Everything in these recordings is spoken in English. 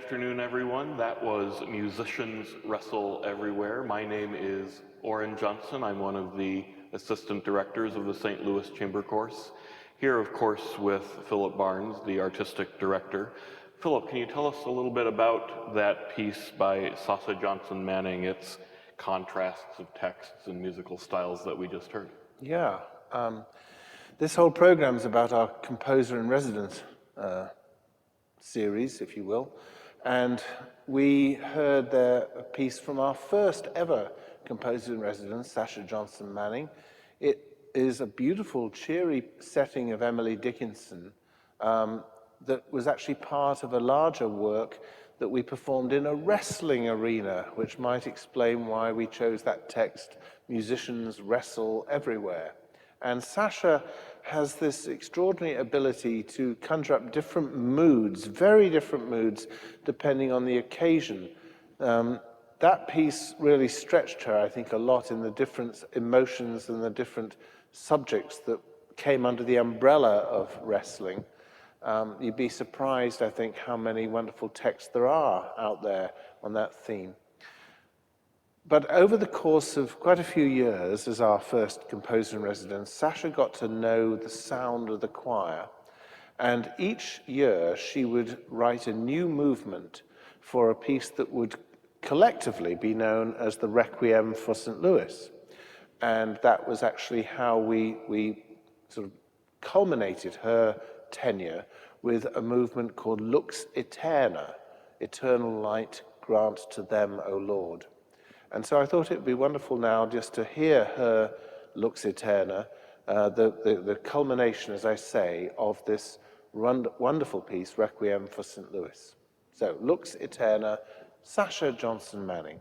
afternoon, everyone. That was Musicians Wrestle Everywhere. My name is Orin Johnson. I'm one of the assistant directors of the St. Louis Chamber Course. Here, of course, with Philip Barnes, the artistic director. Philip, can you tell us a little bit about that piece by Sasha Johnson Manning, its contrasts of texts and musical styles that we just heard? Yeah. This whole program is about our composer in residence series, if you will. And we heard there a piece from our first ever composer in residence, Sasha Johnson Manning. It is a beautiful, cheery setting of Emily Dickinson that was actually part of a larger work that we performed in a wrestling arena, which might explain why we chose that text, Musicians Wrestle Everywhere. And Sasha has this extraordinary ability to conjure up different moods, very different moods, depending on the occasion. That piece really stretched her, I think, a lot in the different emotions and the different subjects that came under the umbrella of wrestling. You'd be surprised, I think, how many wonderful texts there are out there on that theme. But over the course of quite a few years as our first composer in residence, Sasha got to know the sound of the choir. And each year she would write a new movement for a piece that would collectively be known as the Requiem for St. Louis. And that was actually how we sort of culminated her tenure with a movement called Lux Aeterna, eternal light grant to them, O Lord. And so I thought it would be wonderful now just to hear her Lux Aeterna, the culmination, as I say, of this wonderful piece, Requiem for St. Louis. So, Lux Aeterna, Sasha Johnson Manning.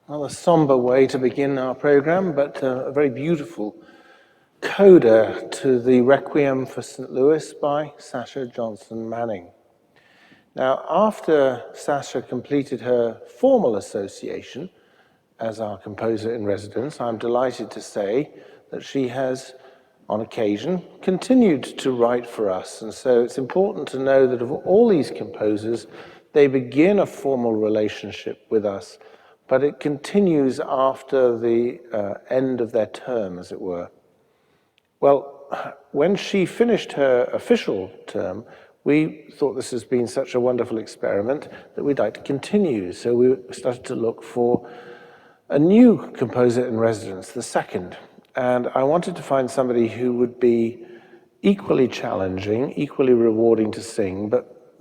Well, a somber way to begin our program, but a very beautiful coda to the Requiem for St. Louis by Sasha Johnson Manning. Now, after Sasha completed her formal association as our composer in residence, I'm delighted to say that she has, on occasion, continued to write for us. And so it's important to know that of all these composers, they begin a formal relationship with us, but it continues after the end of their term, as it were. Well, when she finished her official term, we thought this has been such a wonderful experiment that we'd like to continue. So we started to look for a new composer in residence, the second. And I wanted to find somebody who would be equally challenging, equally rewarding to sing, but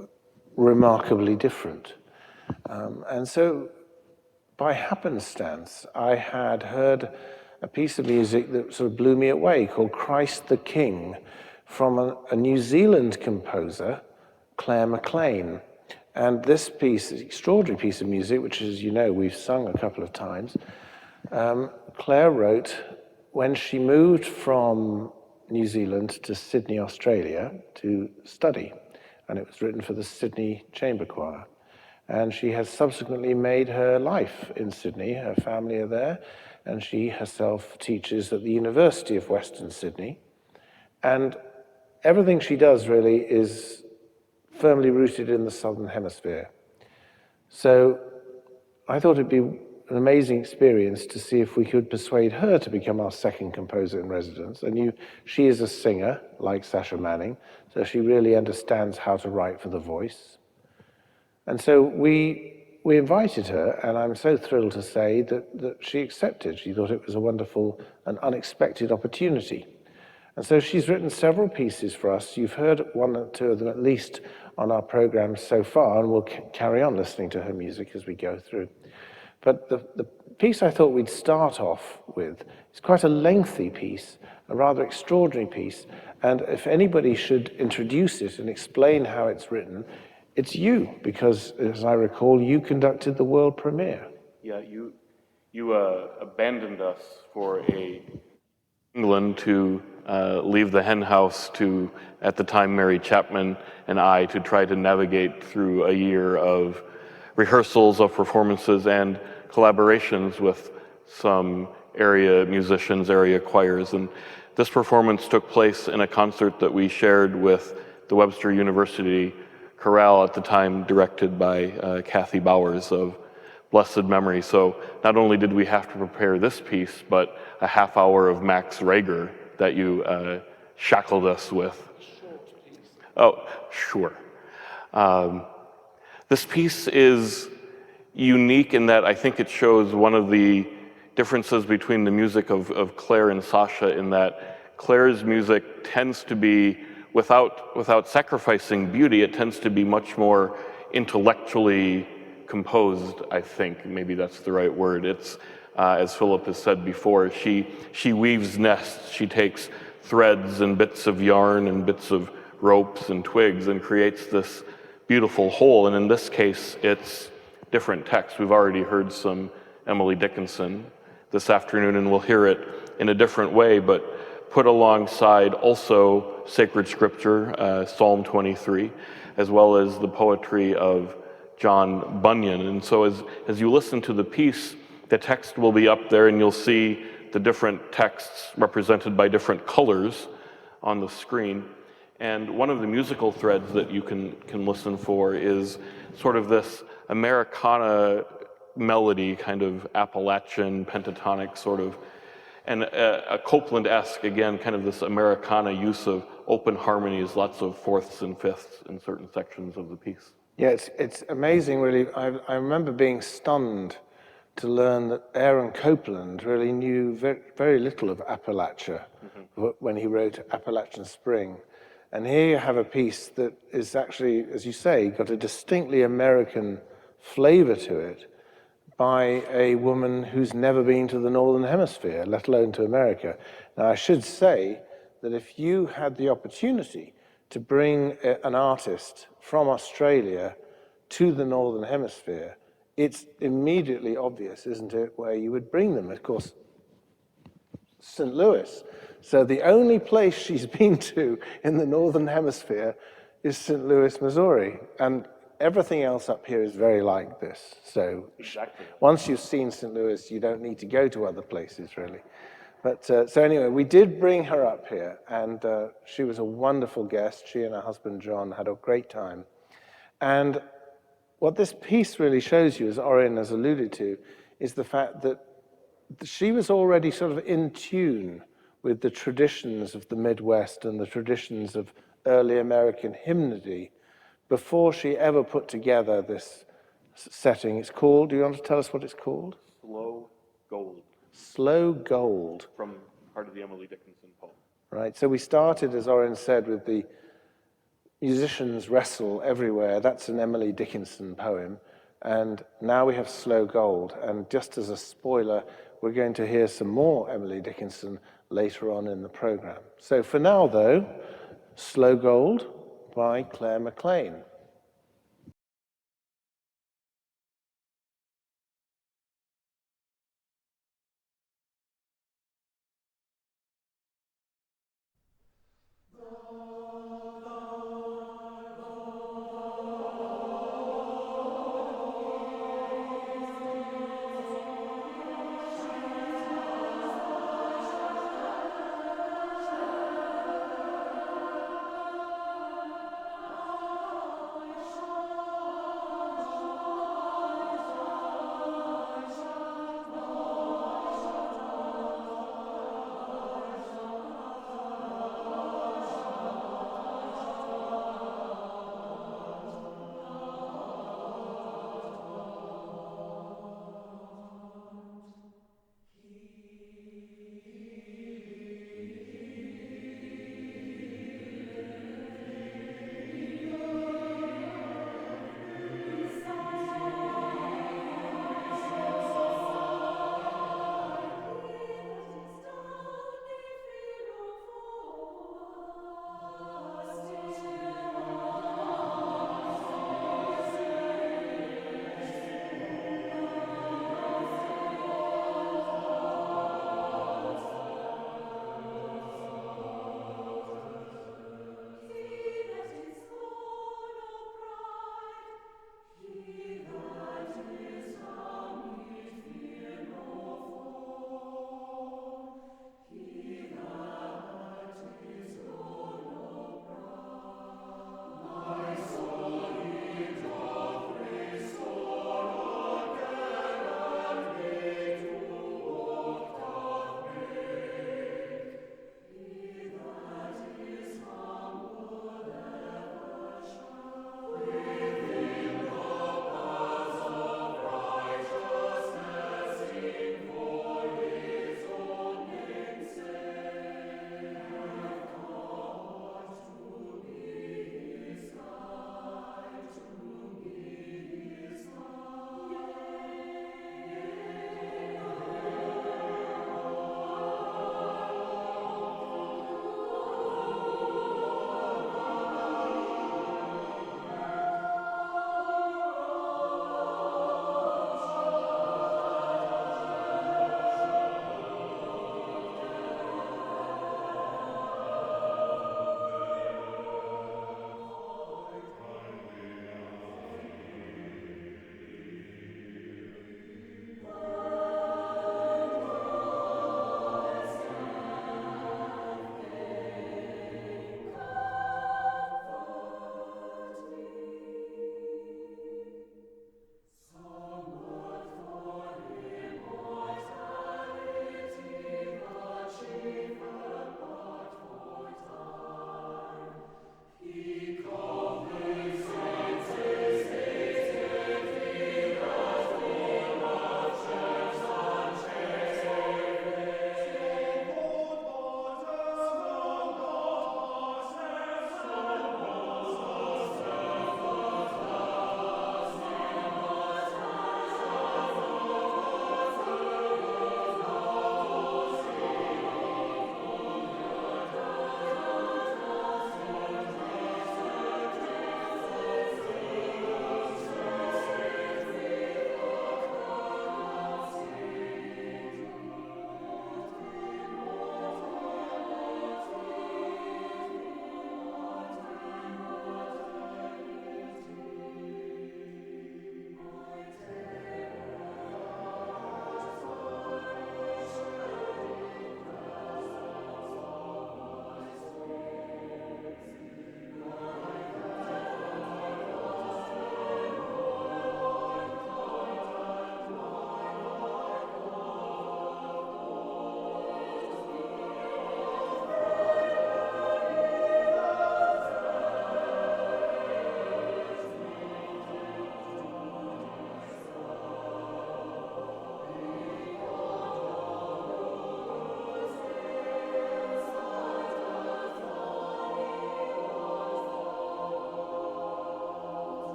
remarkably different. And so by happenstance, I had heard a piece of music that sort of blew me away called Christ the King from a New Zealand composer, Clare Maclean. And this piece, an extraordinary piece of music, which, as you know, we've sung a couple of times, Clare wrote when she moved from New Zealand to Sydney, Australia, to study. And it was written for the Sydney Chamber Choir. And she has subsequently made her life in Sydney. Her family are there, and she herself teaches at the University of Western Sydney. And everything she does really is firmly rooted in the Southern Hemisphere. So I thought it'd be an amazing experience to see if we could persuade her to become our second composer in residence. And she is a singer, like Sasha Manning, so she really understands how to write for the voice. And so we invited her, and I'm so thrilled to say that she accepted. She thought it was a wonderful and unexpected opportunity. And so she's written several pieces for us. You've heard one or two of them at least on our programs so far, and we'll carry on listening to her music as we go through. But the piece I thought we'd start off with is quite a lengthy piece, a rather extraordinary piece. And if anybody should introduce it and explain how it's written, it's you, because, as I recall, you conducted the world premiere. Yeah, you abandoned us for England to leave the hen house to, at the time, Mary Chapman and I, to try to navigate through a year of rehearsals, of performances, and collaborations with some area musicians, area choirs. And this performance took place in a concert that we shared with the Webster University Choral, at the time directed by Kathy Bowers of blessed memory. So not only did we have to prepare this piece, but a half hour of Max Reger that you shackled us with. Oh, sure. This piece is unique in that I think it shows one of the differences between the music of Clare and Sasha, in that Clare's music tends to be, without sacrificing beauty, it tends to be much more intellectually composed, I think. Maybe that's the right word. It's, as Philip has said before, she weaves nests. She takes threads and bits of yarn and bits of ropes and twigs and creates this beautiful whole. And in this case, it's different text. We've already heard some Emily Dickinson this afternoon, and we'll hear it in a different way, but put alongside also sacred scripture, Psalm 23, as well as the poetry of John Bunyan. And so as you listen to the piece, the text will be up there, and you'll see the different texts represented by different colors on the screen. And one of the musical threads that you can listen for is sort of this Americana melody, kind of Appalachian, pentatonic sort of, and a Copland-esque, again, kind of this Americana use of open harmonies, lots of fourths and fifths in certain sections of the piece. Yeah, it's amazing, really. I remember being stunned to learn that Aaron Copland really knew very, very little of Appalachia when he wrote Appalachian Spring. And here you have a piece that is actually, as you say, got a distinctly American flavor to it by a woman who's never been to the Northern Hemisphere, let alone to America. Now, I should say that if you had the opportunity to bring an artist from Australia to the Northern Hemisphere, it's immediately obvious, isn't it, where you would bring them. Of course, St. Louis. So the only place she's been to in the Northern Hemisphere is St. Louis, Missouri. And everything else up here is very like this. So Exactly. once you've seen St. Louis, you don't need to go to other places, really. But so anyway, we did bring her up here, and she was a wonderful guest. She and her husband, John, had a great time. And what this piece really shows you, as Orin has alluded to, is the fact that she was already sort of in tune with the traditions of the Midwest and the traditions of early American hymnody before she ever put together this setting. It's called, do you want to tell us what it's called? Slow Gold. Slow Gold. From part of the Emily Dickinson poem. Right, so we started, as Orin said, with the musicians wrestle everywhere. That's an Emily Dickinson poem. And now we have Slow Gold. And just as a spoiler, we're going to hear some more Emily Dickinson later on in the program. So for now, though, Slow Gold by Clare Maclean.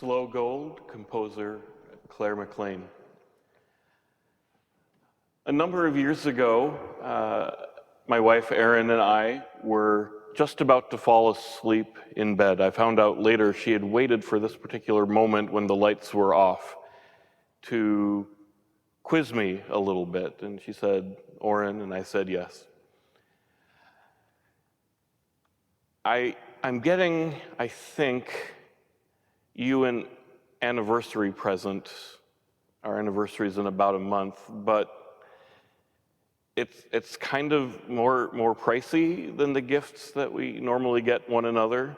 Slow Gold, composer Clare Maclean. A number of years ago, my wife Erin and I were just about to fall asleep in bed. I found out later she had waited for this particular moment when the lights were off to quiz me a little bit. And she said, "Orin," and I said yes. I'm getting, I think, you an anniversary present. Our anniversary is in about a month, but it's kind of more pricey than the gifts that we normally get one another,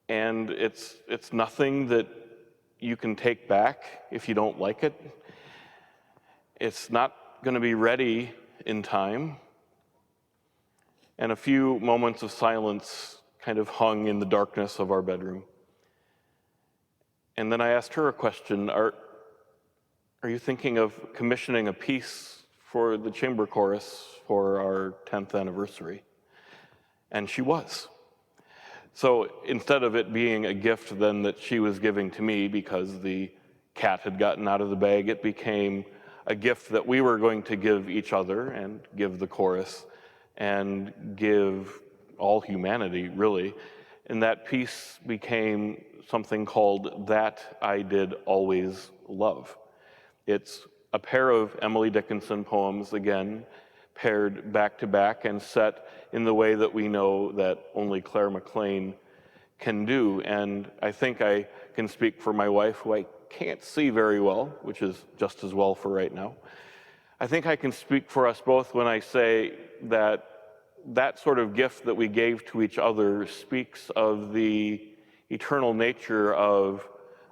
and it's nothing that you can take back if you don't like it. It's not going to be ready in time. And a few moments of silence kind of hung in the darkness of our bedroom. And then I asked her a question. Are you thinking of commissioning a piece for the chamber chorus for our 10th anniversary? And she was. So instead of it being a gift then that she was giving to me because the cat had gotten out of the bag, it became a gift that we were going to give each other and give the chorus and give all humanity, really. And that piece became something called That I Did Always Love. It's a pair of Emily Dickinson poems, again, paired back to back and set in the way that we know that only Clare Maclean can do. And I think I can speak for my wife, who I can't see very well, which is just as well for right now. I think I can speak for us both when I say that that sort of gift that we gave to each other speaks of the eternal nature of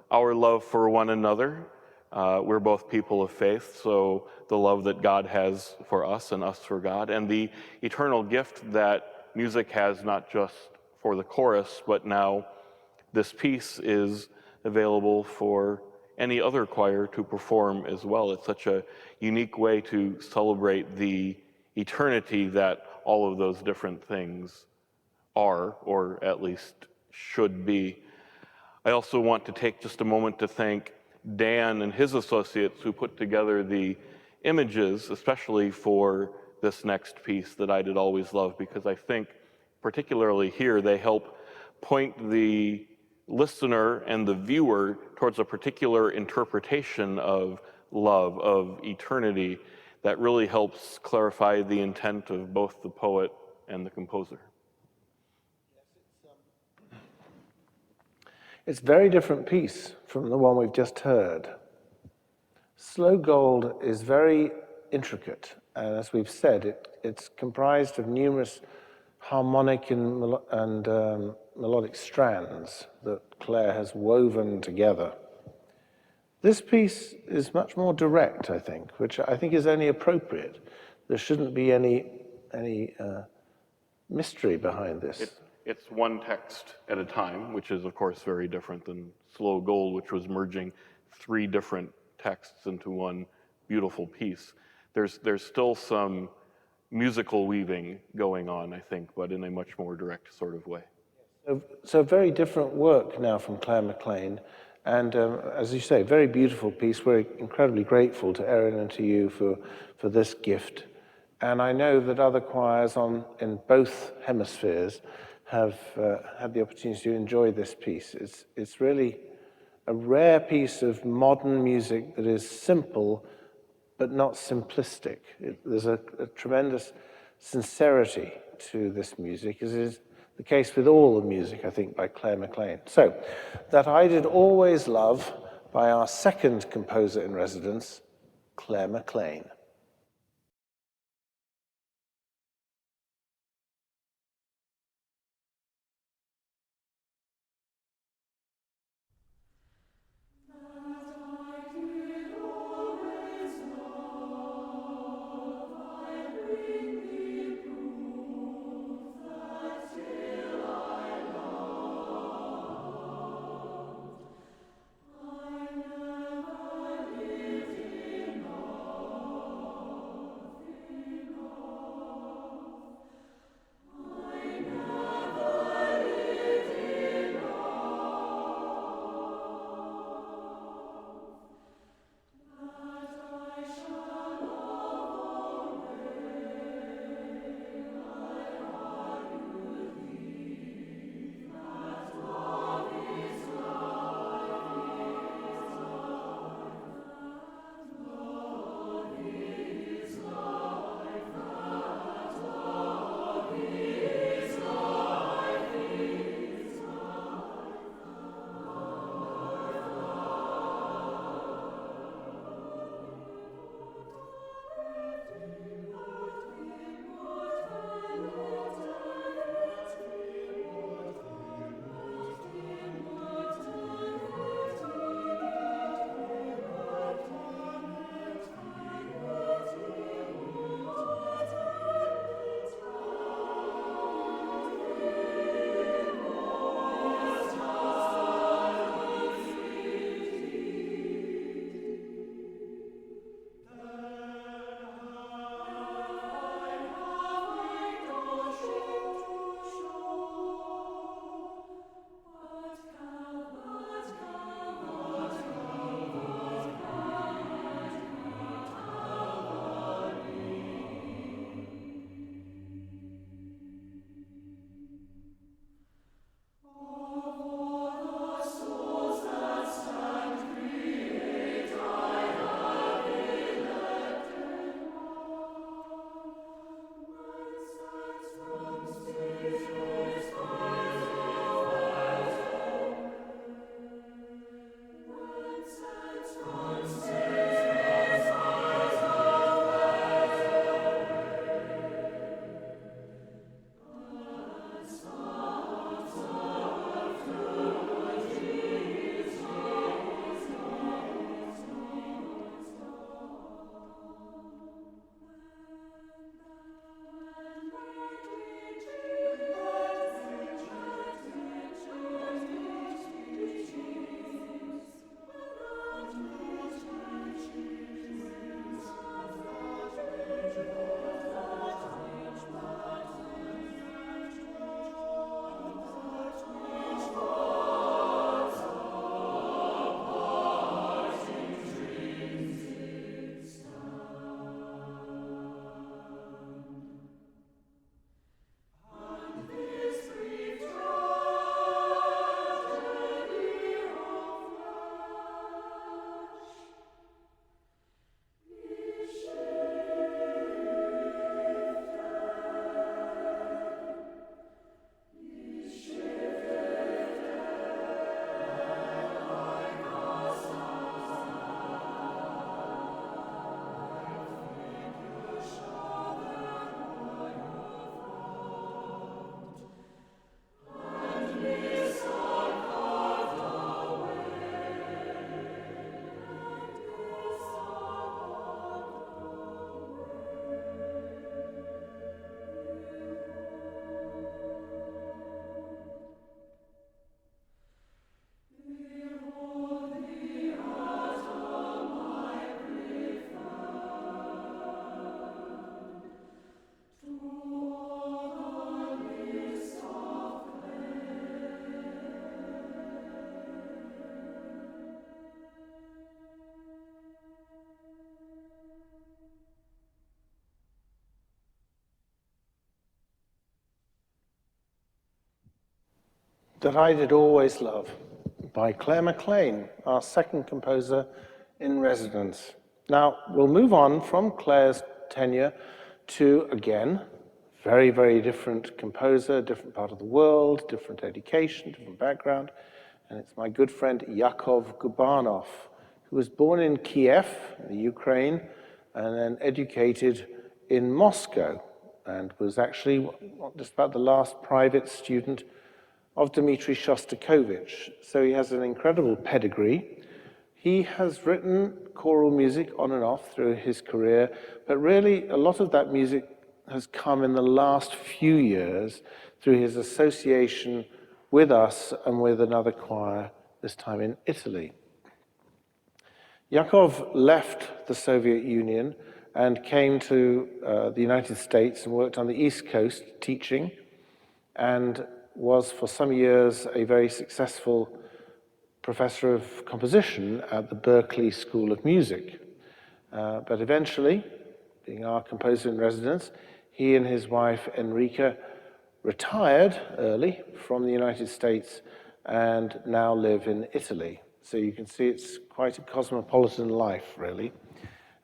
our love for one another. We're both people of faith, so the love that God has for us and us for God, and the eternal gift that music has, not just for the chorus, but now this piece is available for any other choir to perform as well. It's such a unique way to celebrate the eternity that all of those different things are, or at least should be. I also want to take just a moment to thank Dan and his associates who put together the images, especially for this next piece that I Did Always Love, because I think particularly here they help point the listener and the viewer towards a particular interpretation of love, of eternity, that really helps clarify the intent of both the poet and the composer. It's a very different piece from the one we've just heard. Slow Gold is very intricate, and as we've said, it's comprised of numerous harmonic and melodic strands that Clare has woven together. This piece is much more direct, I think, which I think is only appropriate. There shouldn't be any mystery behind this. It's one text at a time, which is, of course, very different than Slow Gold, which was merging three different texts into one beautiful piece. There's still some musical weaving going on, I think, but in a much more direct sort of way. So very different work now from Clare Maclean, and as you say, very beautiful piece. We're incredibly grateful to Erin and to you for this gift. And I know that other choirs in both hemispheres have had the opportunity to enjoy this piece. It's really a rare piece of modern music that is simple, but not simplistic. There's a tremendous sincerity to this music, as is the case with all the music, I think, by Clare Maclean. So, That I Did Always Love by our second composer in residence, Clare Maclean. That I Did Always Love by Clare Maclean, our second composer in residence. Now, we'll move on from Clare's tenure to, again, very, very different composer, different part of the world, different education, different background. And it's my good friend Yakov Gubanov, who was born in Kiev, the Ukraine, and then educated in Moscow, and was actually just about the last private student of Dmitri Shostakovich. So he has an incredible pedigree. He has written choral music on and off through his career, but really a lot of that music has come in the last few years through his association with us and with another choir, this time in Italy. Yakov left the Soviet Union and came to the United States and worked on the East Coast teaching, and was for some years a very successful professor of composition at the Berklee School of Music. But eventually, being our composer in residence, he and his wife Enrica retired early from the United States and now live in Italy. So you can see it's quite a cosmopolitan life, really.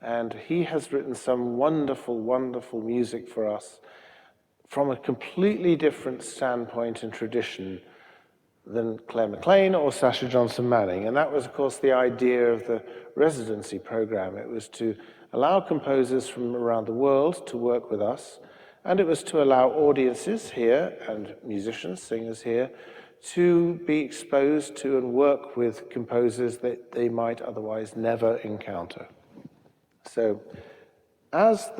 And he has written some wonderful, wonderful music for us from a completely different standpoint and tradition than Clare Maclean or Sasha Johnson Manning. And that was, of course, the idea of the residency program. It was to allow composers from around the world to work with us, and it was to allow audiences here and musicians, singers here, to be exposed to and work with composers that they might otherwise never encounter. So, as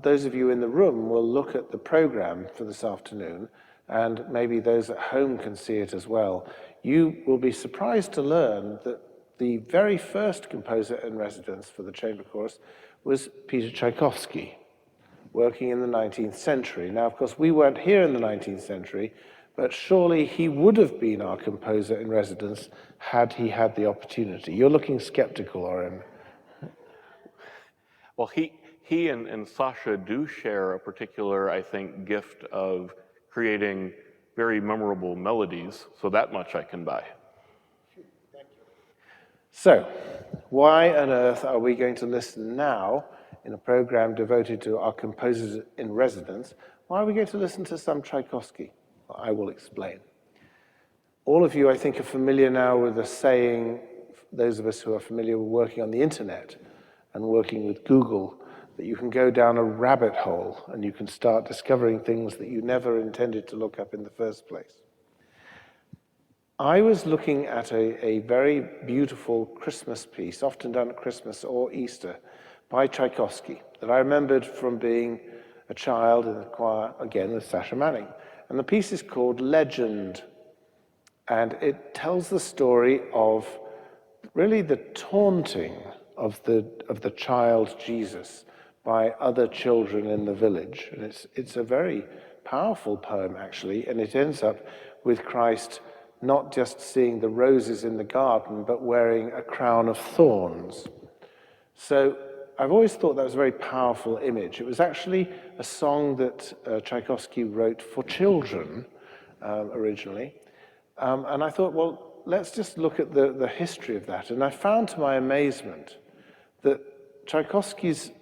those of you in the room will look at the program for this afternoon, and maybe those at home can see it as well, you will be surprised to learn that the very first composer in residence for the chamber chorus was Peter Tchaikovsky, working in the 19th century. Now, of course, we weren't here in the 19th century, but surely he would have been our composer in residence had he had the opportunity. You're looking skeptical, Orin. Well, he and Sasha do share a particular, I think, gift of creating very memorable melodies, so that much I can buy. So, why on earth are we going to listen now in a program devoted to our composers in residence? Why are we going to listen to some Tchaikovsky? Well, I will explain. All of you, I think, are familiar now with the saying, those of us who are familiar with working on the internet and working with Google, that you can go down a rabbit hole and you can start discovering things that you never intended to look up in the first place. I was looking at a very beautiful Christmas piece, often done at Christmas or Easter, by Tchaikovsky, that I remembered from being a child in the choir, again with Sasha Manning. And the piece is called Legend. And it tells the story of really the taunting of the child Jesus by other children in the village. And it's a very powerful poem, actually, and it ends up with Christ not just seeing the roses in the garden, but wearing a crown of thorns. So I've always thought that was a very powerful image. It was actually a song that Tchaikovsky wrote for children originally. And I thought, well, let's just look at the history of that. And I found to my amazement that Tchaikovsky's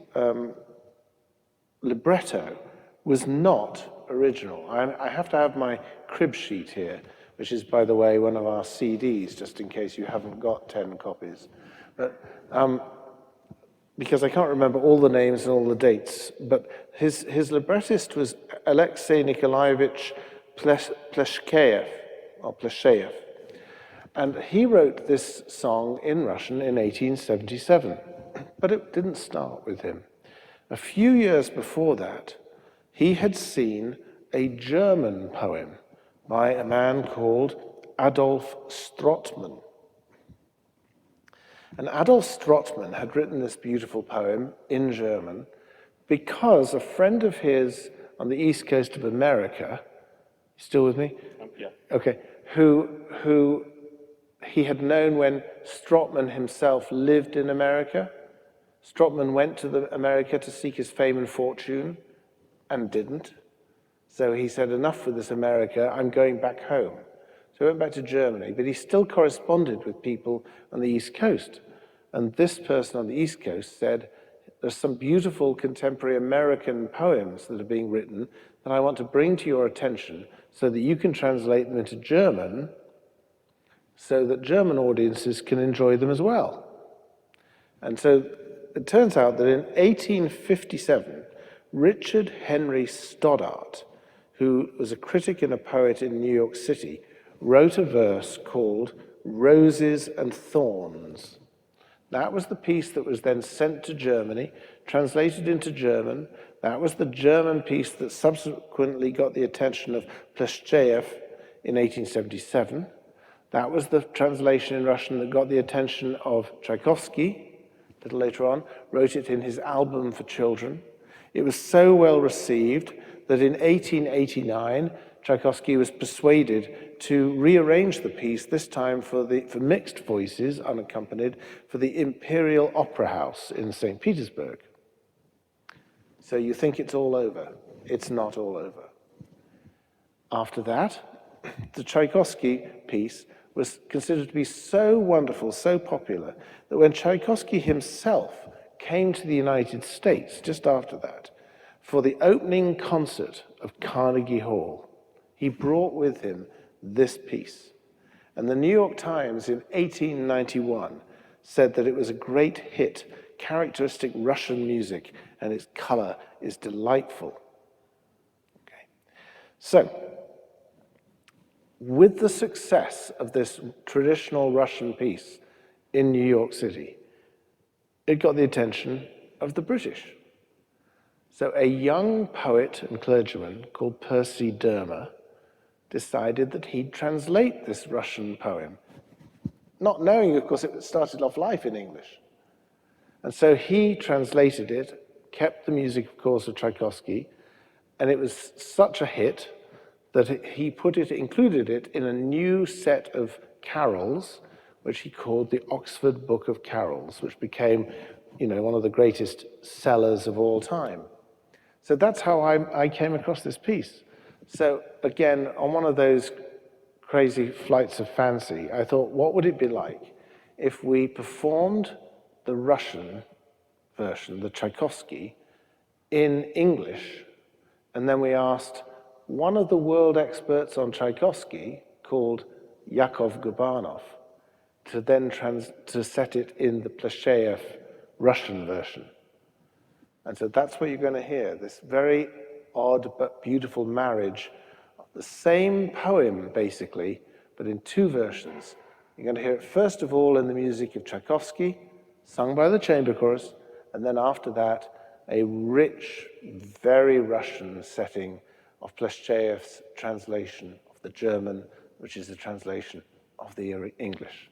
libretto was not original. I have to have my crib sheet here, which is, by the way, one of our CDs, just in case you haven't got 10 copies. But because I can't remember all the names and all the dates, but his librettist was Alexei Nikolaevich Pleshkeyev, or Plesheyev. And he wrote this song in Russian in 1877, but it didn't start with him. A few years before that, he had seen a German poem by a man called Adolf Strottmann. And Adolf Strottmann had written this beautiful poem in German because a friend of his on the east coast of America, still with me? Yeah. Okay, who he had known when Strottmann himself lived in America. Strottmann went to America to seek his fame and fortune and didn't. So he said, enough with this America, I'm going back home. So he went back to Germany, but he still corresponded with people on the East Coast. And this person on the East Coast said, there's some beautiful contemporary American poems that are being written that I want to bring to your attention so that you can translate them into German so that German audiences can enjoy them as well. And so it turns out that in 1857, Richard Henry Stoddart, who was a critic and a poet in New York City, wrote a verse called Roses and Thorns. That was the piece that was then sent to Germany, translated into German. That was the German piece that subsequently got the attention of Pleshcheyev in 1877. That was the translation in Russian that got the attention of Tchaikovsky, a little later on, wrote it in his album for children. It was so well received that in 1889, Tchaikovsky was persuaded to rearrange the piece, this time for mixed voices, unaccompanied, for the Imperial Opera House in St. Petersburg. So you think it's all over. It's not all over. After that, the Tchaikovsky piece was considered to be so wonderful, so popular, that when Tchaikovsky himself came to the United States just after that, for the opening concert of Carnegie Hall, he brought with him this piece. And the New York Times in 1891 said that it was a great hit, characteristic Russian music, and its color is delightful. Okay. So, with the success of this traditional Russian piece in New York City, it got the attention of the British. So a young poet and clergyman called Percy Dermer decided that he'd translate this Russian poem, not knowing, of course, it started off life in English. And so he translated it, kept the music, of course, of Tchaikovsky, and it was such a hit that he included it in a new set of carols, which he called the Oxford Book of Carols, which became, one of the greatest sellers of all time. So that's how I came across this piece. So again, on one of those crazy flights of fancy, I thought, what would it be like if we performed the Russian version, the Tchaikovsky, in English, and then we asked one of the world experts on Tchaikovsky, called Yakov Gubanov, to then to set it in the Pleshcheyev Russian version. And so that's what you're going to hear, this very odd but beautiful marriage of the same poem, basically, but in two versions. You're going to hear it first of all in the music of Tchaikovsky, sung by the chamber chorus, and then after that, a rich, very Russian setting of Pleshcheyev's translation of the German, which is the translation of the English.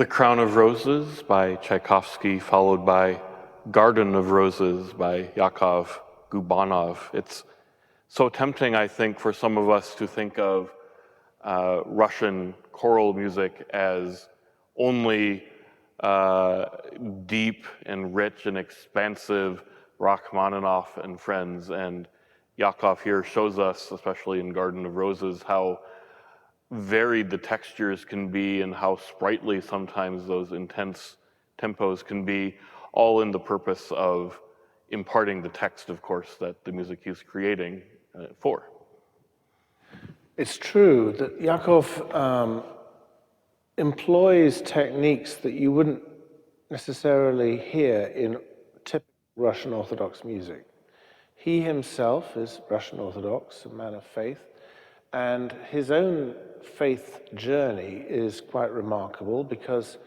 The Crown of Roses by Tchaikovsky, followed by Garden of Roses by Yakov, Gubanov. It's so tempting, I think, for some of us to think of Russian choral music as only deep and rich and expansive Rachmaninoff and friends. And Yakov here shows us, especially in Garden of Roses, how varied the textures can be and how sprightly sometimes those intense tempos can be, all in the purpose of imparting the text, of course, that the music he's creating for. It's true that Yakov employs techniques that you wouldn't necessarily hear in typical Russian Orthodox music. He himself is Russian Orthodox, a man of faith, and his own faith journey is quite remarkable because,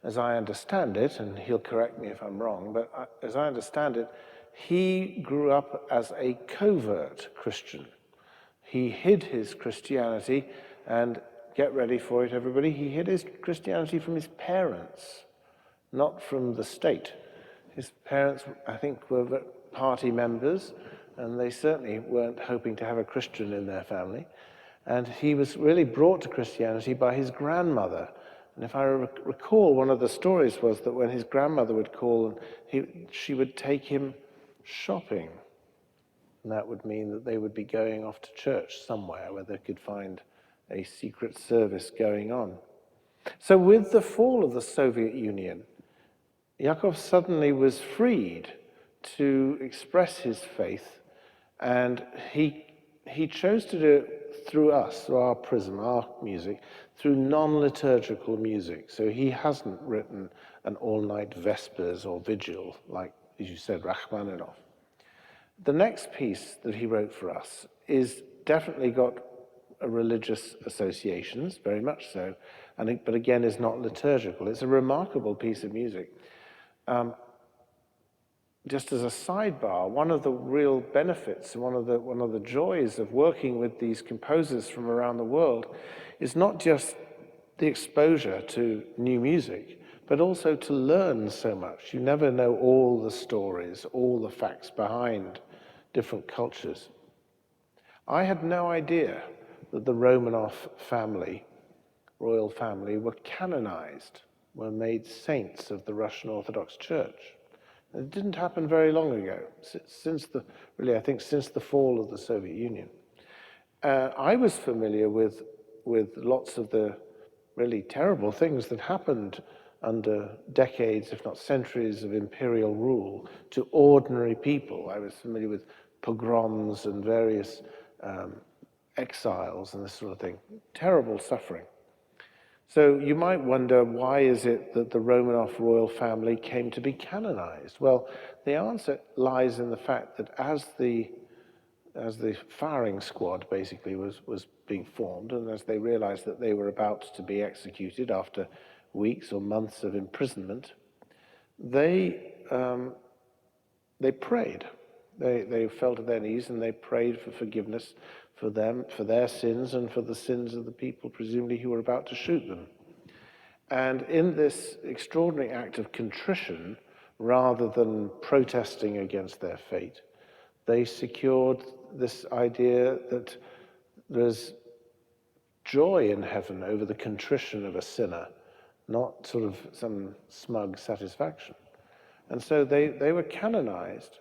as I understand it, and he'll correct me if I'm wrong, but as I understand it, he grew up as a covert Christian. He hid his Christianity, and get ready for it, everybody, he hid his Christianity from his parents, not from the state. His parents, I think, were party members, and they certainly weren't hoping to have a Christian in their family. And he was really brought to Christianity by his grandmother. And if I recall, one of the stories was that when his grandmother would call, she would take him shopping. And that would mean that they would be going off to church somewhere where they could find a secret service going on. So with the fall of the Soviet Union, Yakov suddenly was freed to express his faith, and he chose to do it through us, through our prism, our music, through non-liturgical music. So he hasn't written an all-night vespers or vigil, like, as you said, Rachmaninoff. The next piece that he wrote for us is definitely got religious associations, very much so, but again is not liturgical. It's a remarkable piece of music. Just as a sidebar, one of the real benefits, one of the joys of working with these composers from around the world is not just the exposure to new music, but also to learn so much. You never know all the stories, all the facts behind different cultures. I had no idea that the Romanov family, royal family, were canonized, were made saints of the Russian Orthodox Church. It didn't happen very long ago, since the fall of the Soviet Union. I was familiar with lots of the really terrible things that happened under decades, if not centuries, of imperial rule to ordinary people. I was familiar with pogroms and various exiles and this sort of thing. Terrible suffering. So you might wonder, why is it that the Romanov royal family came to be canonized? Well, the answer lies in the fact that as the firing squad basically was being formed, and as they realized that they were about to be executed after weeks or months of imprisonment, they prayed. They fell to their knees and they prayed for forgiveness for them, for their sins, and for the sins of the people, presumably, who were about to shoot them. And in this extraordinary act of contrition, rather than protesting against their fate, they secured this idea that there's joy in heaven over the contrition of a sinner, not sort of some smug satisfaction. And so they were canonized.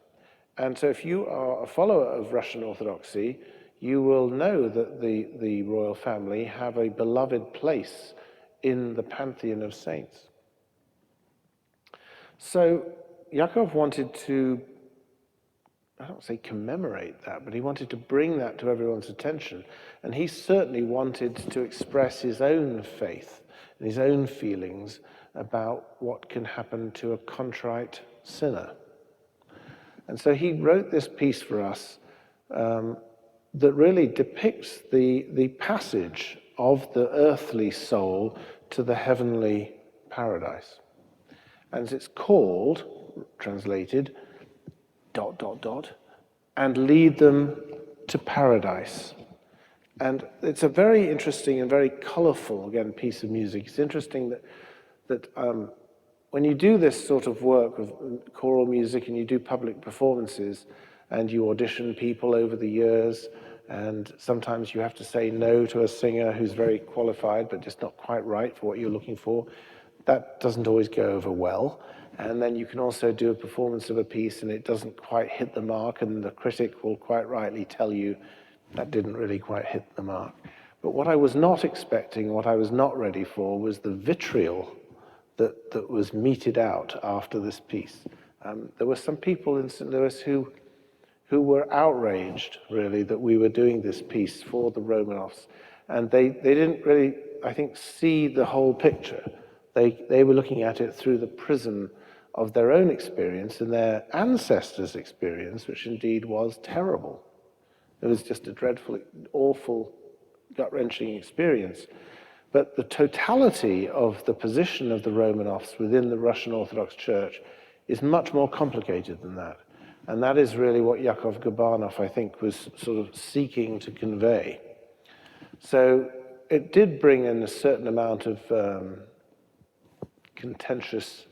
And so if you are a follower of Russian Orthodoxy, you will know that the royal family have a beloved place in the pantheon of saints. So Yakov wanted to, I don't say commemorate that, but he wanted to bring that to everyone's attention. And he certainly wanted to express his own faith and his own feelings about what can happen to a contrite sinner. And so he wrote this piece for us that really depicts the passage of the earthly soul to the heavenly paradise. And it's called, translated, ... and lead them to paradise. And it's a very interesting and very colorful, again, piece of music. It's interesting that when you do this sort of work with choral music and you do public performances and you audition people over the years, and sometimes you have to say no to a singer who's very qualified but just not quite right for what you're looking for. That doesn't always go over well. And then you can also do a performance of a piece and it doesn't quite hit the mark, and the critic will quite rightly tell you that didn't really quite hit the mark. But what I was not expecting, what I was not ready for, was the vitriol that was meted out after this piece. There were some people in St. Louis who were outraged, really, that we were doing this piece for the Romanovs. And they didn't really, I think, see the whole picture. They were looking at it through the prism of their own experience and their ancestors' experience, which indeed was terrible. It was just a dreadful, awful, gut-wrenching experience. But the totality of the position of the Romanovs within the Russian Orthodox Church is much more complicated than that. And that is really what Yakov Gubanov, I think, was sort of seeking to convey. So it did bring in a certain amount of contentious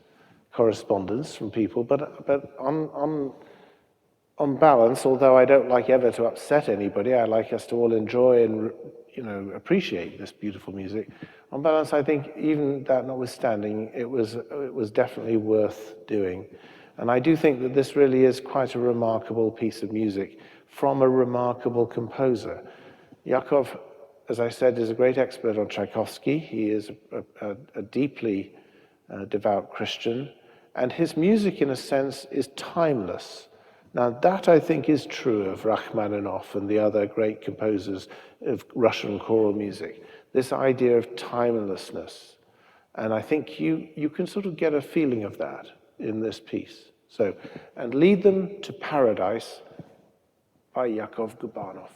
correspondence from people, but on balance, although I don't like ever to upset anybody, I like us to all enjoy and appreciate this beautiful music. On balance, I think even that notwithstanding, it was definitely worth doing. And I do think that this really is quite a remarkable piece of music from a remarkable composer. Yakov, as I said, is a great expert on Tchaikovsky. He is a deeply devout Christian, and his music, in a sense, is timeless. Now, that, I think, is true of Rachmaninoff and the other great composers of Russian choral music, this idea of timelessness. And I think you can sort of get a feeling of that in this piece. So, and Lead Them to Paradise by Yakov Gubanov.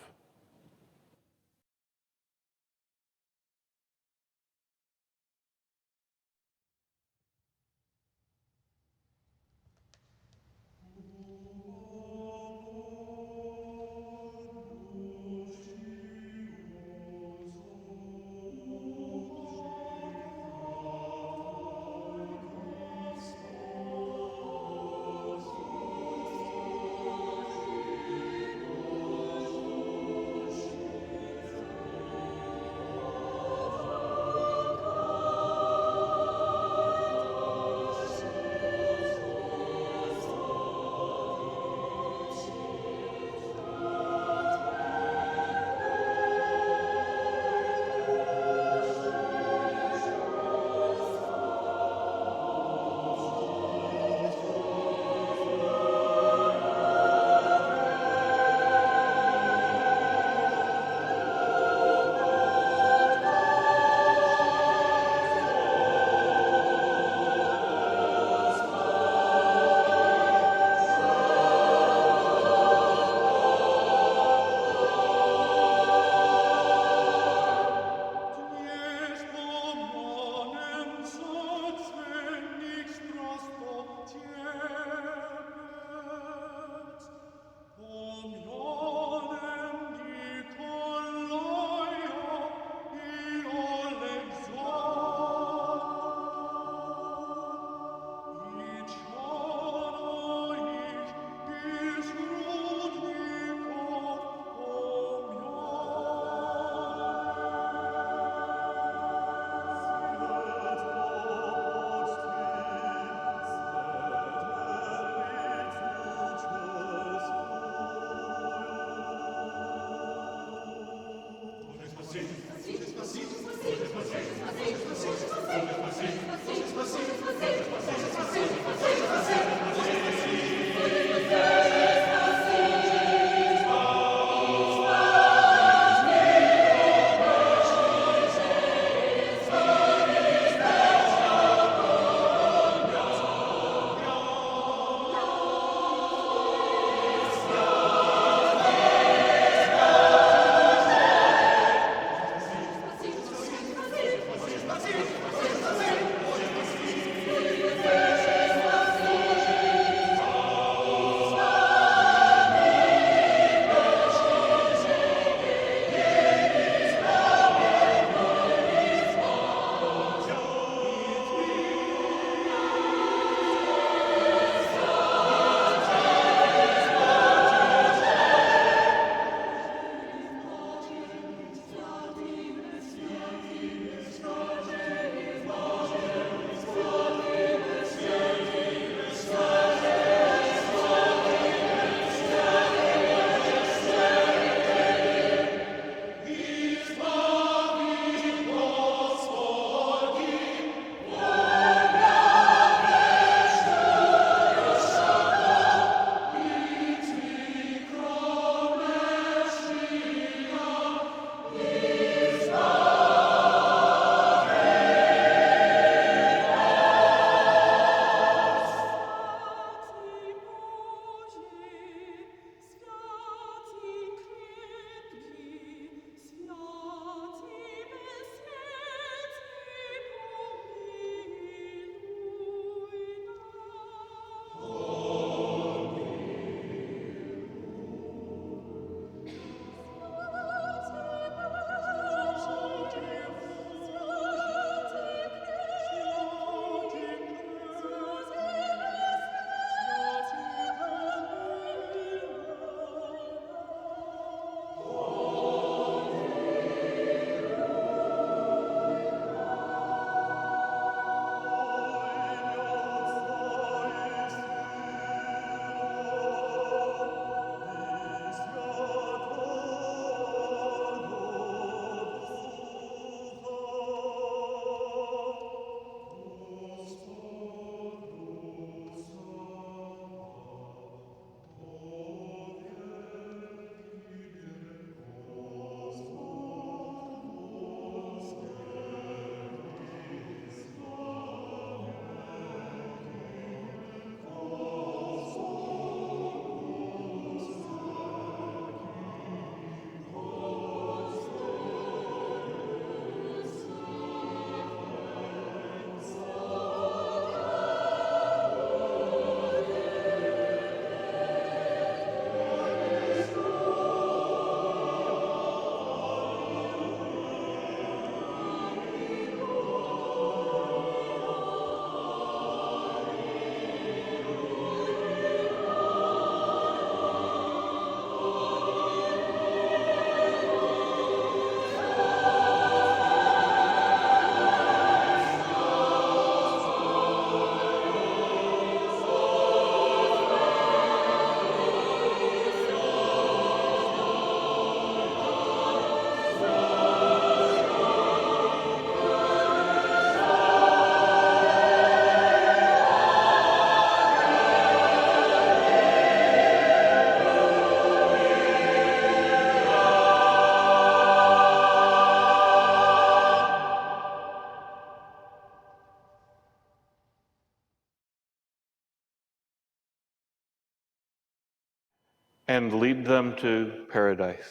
And Lead Them to Paradise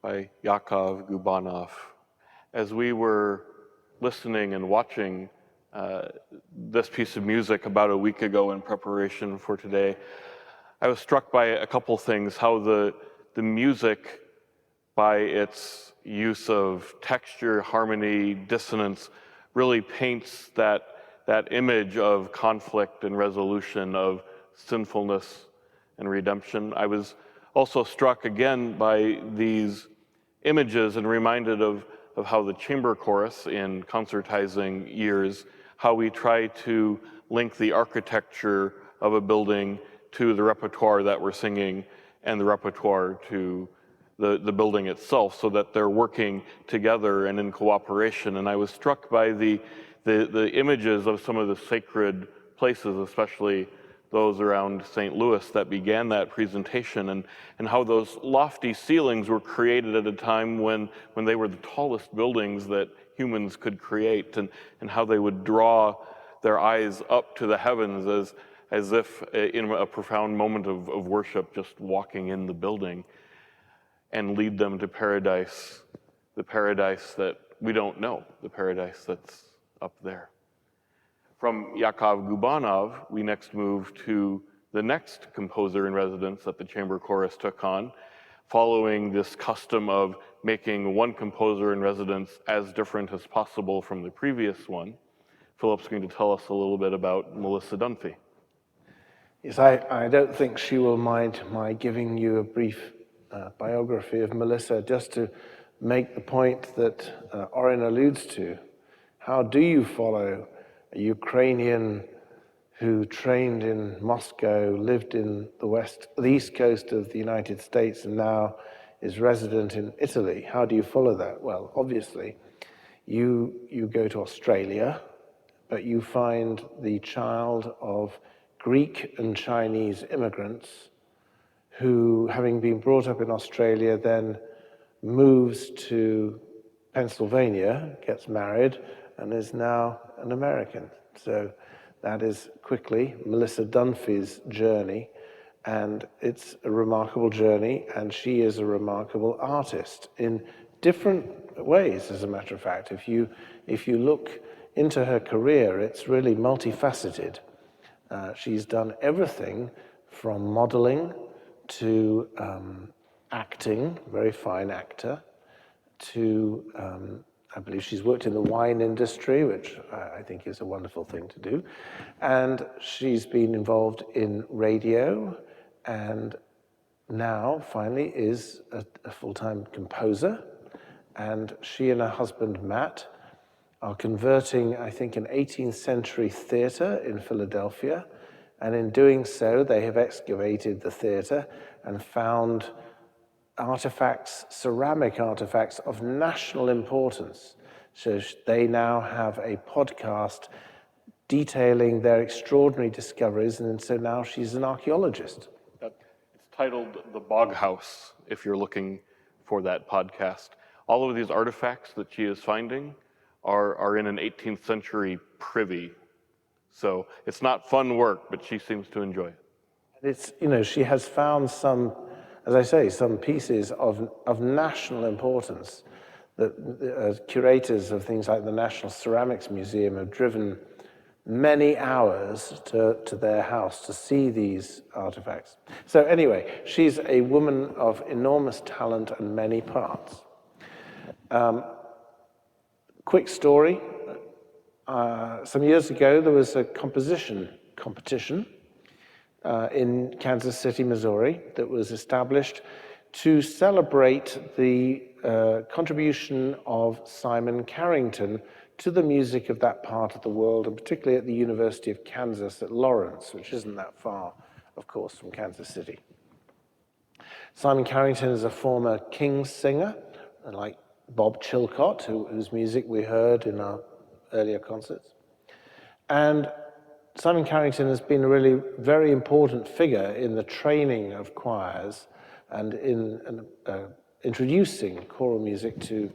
by Yakov Gubanov. As we were listening and watching this piece of music about a week ago in preparation for today, I was struck by a couple things, how the music, by its use of texture, harmony, dissonance, really paints that image of conflict and resolution, of sinfulness and redemption. I was also struck again by these images and reminded of how the chamber chorus in concertizing years, how we try to link the architecture of a building to the repertoire that we're singing and the repertoire to the building itself, so that they're working together and in cooperation. And I was struck by the images of some of the sacred places, especially those around St. Louis that began that presentation, and how those lofty ceilings were created at a time when they were the tallest buildings that humans could create, and how they would draw their eyes up to the heavens as if in a profound moment of worship, just walking in the building, and lead them to paradise, the paradise that we don't know, the paradise that's up there. From Yakov Gubanov, we next move to the next composer in residence that the chamber chorus took on, following this custom of making one composer in residence as different as possible from the previous one. Philip's going to tell us a little bit about Melissa Dunphy. Yes, I don't think she will mind my giving you a brief biography of Melissa, just to make the point that Orin alludes to. How do you follow a Ukrainian who trained in Moscow, lived in the east coast of the United States, and now is resident in Italy? How do you follow that? Well, obviously, you go to Australia, but you find the child of Greek and Chinese immigrants who, having been brought up in Australia, then moves to Pennsylvania, gets married, and is now an American. So that is quickly Melissa Dunphy's journey, and it's a remarkable journey, and she is a remarkable artist in different ways, as a matter of fact. If you look into her career, it's really multifaceted. She's done everything from modeling to acting, very fine actor, to, I believe she's worked in the wine industry, which I think is a wonderful thing to do. And she's been involved in radio, and now finally is a full-time composer. And she and her husband, Matt, are converting, I think, an 18th century theater in Philadelphia. And in doing so, they have excavated the theater and found artifacts, ceramic artifacts of national importance. So they now have a podcast detailing their extraordinary discoveries, and so now she's an archaeologist. It's titled The Bog House, if you're looking for that podcast. All of these artifacts that she is finding are in an 18th century privy. So it's not fun work, but she seems to enjoy it. It's, she has found some, as I say, some pieces of national importance that curators of things like the National Ceramics Museum have driven many hours to their house to see these artifacts. So anyway, she's a woman of enormous talent and many parts. Quick story. Some years ago, there was a composition competition in Kansas City, Missouri, that was established to celebrate the contribution of Simon Carrington to the music of that part of the world, and particularly at the University of Kansas at Lawrence, which isn't that far, of course, from Kansas City. Simon Carrington is a former King's singer, like Bob Chilcott, whose music we heard in our earlier concerts. And Simon Carrington has been a really very important figure in the training of choirs and in introducing choral music to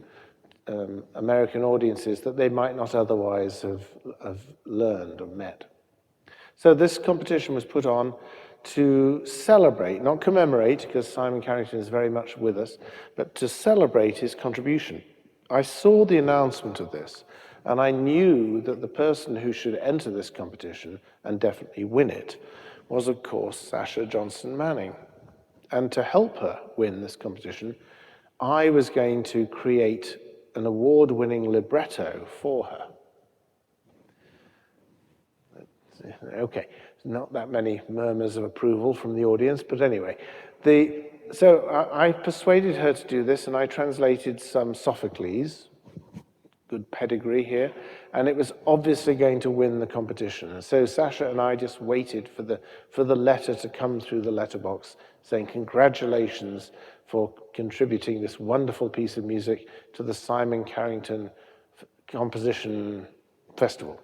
American audiences that they might not otherwise have learned or met. So this competition was put on to celebrate, not commemorate, because Simon Carrington is very much with us, but to celebrate his contribution. I saw the announcement of this, and I knew that the person who should enter this competition and definitely win it was, of course, Sasha Johnson Manning. And to help her win this competition, I was going to create an award-winning libretto for her. Okay, not that many murmurs of approval from the audience, but anyway. So I persuaded her to do this, and I translated some Sophocles, good pedigree here, and it was obviously going to win the competition. And so Sasha and I just waited for the letter to come through the letterbox saying congratulations for contributing this wonderful piece of music to the Simon Carrington Composition Festival.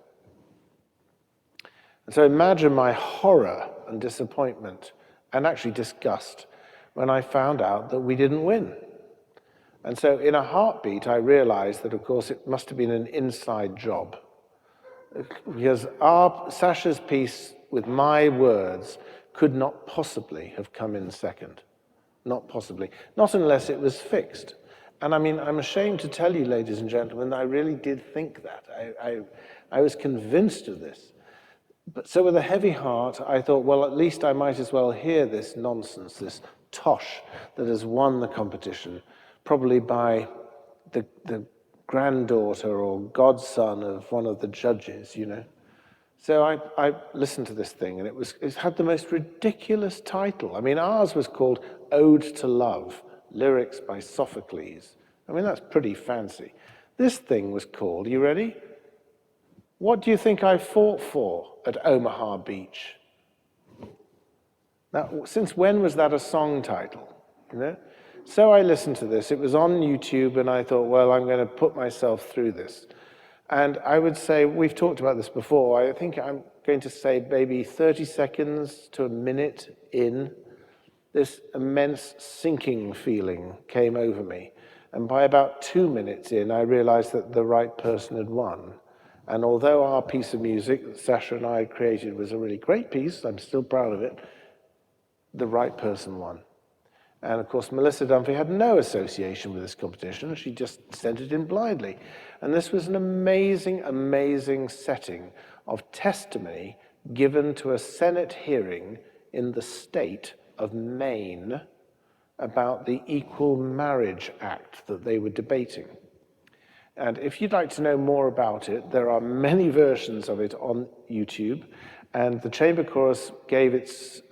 And so imagine my horror and disappointment, and actually disgust, when I found out that we didn't win. And so in a heartbeat, I realized that, of course, it must have been an inside job. Because Sasha's piece with my words could not possibly have come in second. Not possibly. Not unless it was fixed. And I mean, I'm ashamed to tell you, ladies and gentlemen, I really did think that. I was convinced of this. But so with a heavy heart, I thought, well, at least I might as well hear this nonsense, this tosh that has won the competition, probably by the granddaughter or godson of one of the judges, you know. So I listened to this thing, and it had the most ridiculous title. I mean, ours was called Ode to Love, lyrics by Sophocles. I mean, that's pretty fancy. This thing was called, you ready? What do you think I fought for at Omaha Beach? Now, since when was that a song title? You know? So I listened to this. It was on YouTube, and I thought, well, I'm going to put myself through this. And I would say, we've talked about this before, I think I'm going to say maybe 30 seconds to a minute in, this immense sinking feeling came over me. And by about 2 minutes in, I realized that the right person had won. And although our piece of music that Sasha and I created was a really great piece, I'm still proud of it, the right person won. And of course, Melissa Dunphy had no association with this competition. She just sent it in blindly. And this was an amazing, amazing setting of testimony given to a Senate hearing in the state of Maine about the Equal Marriage Act that they were debating. And if you'd like to know more about it, there are many versions of it on YouTube. And the Chamber Chorus gave its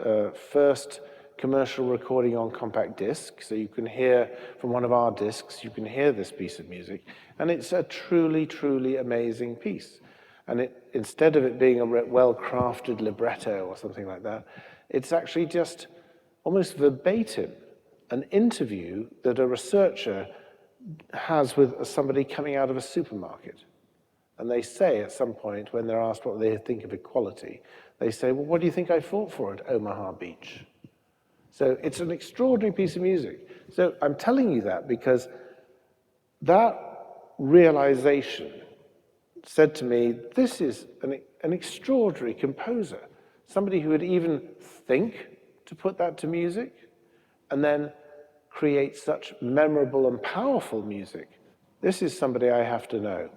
first commercial recording on compact disc. So you can hear from one of our discs, you can hear this piece of music. And it's a truly, truly amazing piece. And instead of it being a well-crafted libretto or something like that, it's actually just almost verbatim an interview that a researcher has with somebody coming out of a supermarket. And they say at some point, when they're asked what they think of equality, they say, well, what do you think I fought for at Omaha Beach? So it's an extraordinary piece of music. So I'm telling you that because that realization said to me, this is an extraordinary composer, somebody who would even think to put that to music and then create such memorable and powerful music. This is somebody I have to know.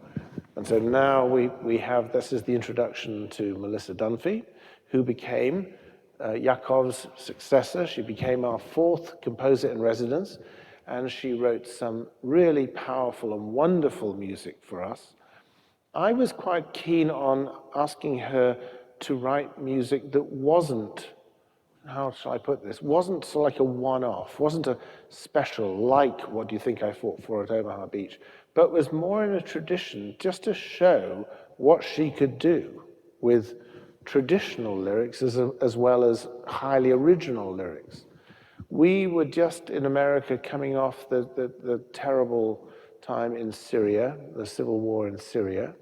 And so now we have, this is the introduction to Melissa Dunphy, who became Yakov's successor. She became our fourth composer in residence, and she wrote some really powerful and wonderful music for us. I was quite keen on asking her to write music that wasn't, how shall I put this, wasn't sort of like a one-off, wasn't a special like What Do You Think I Fought For at Omaha Beach, but was more in a tradition just to show what she could do with traditional lyrics as well as highly original lyrics. We were just in America coming off the terrible time in Syria, the civil war in Syria.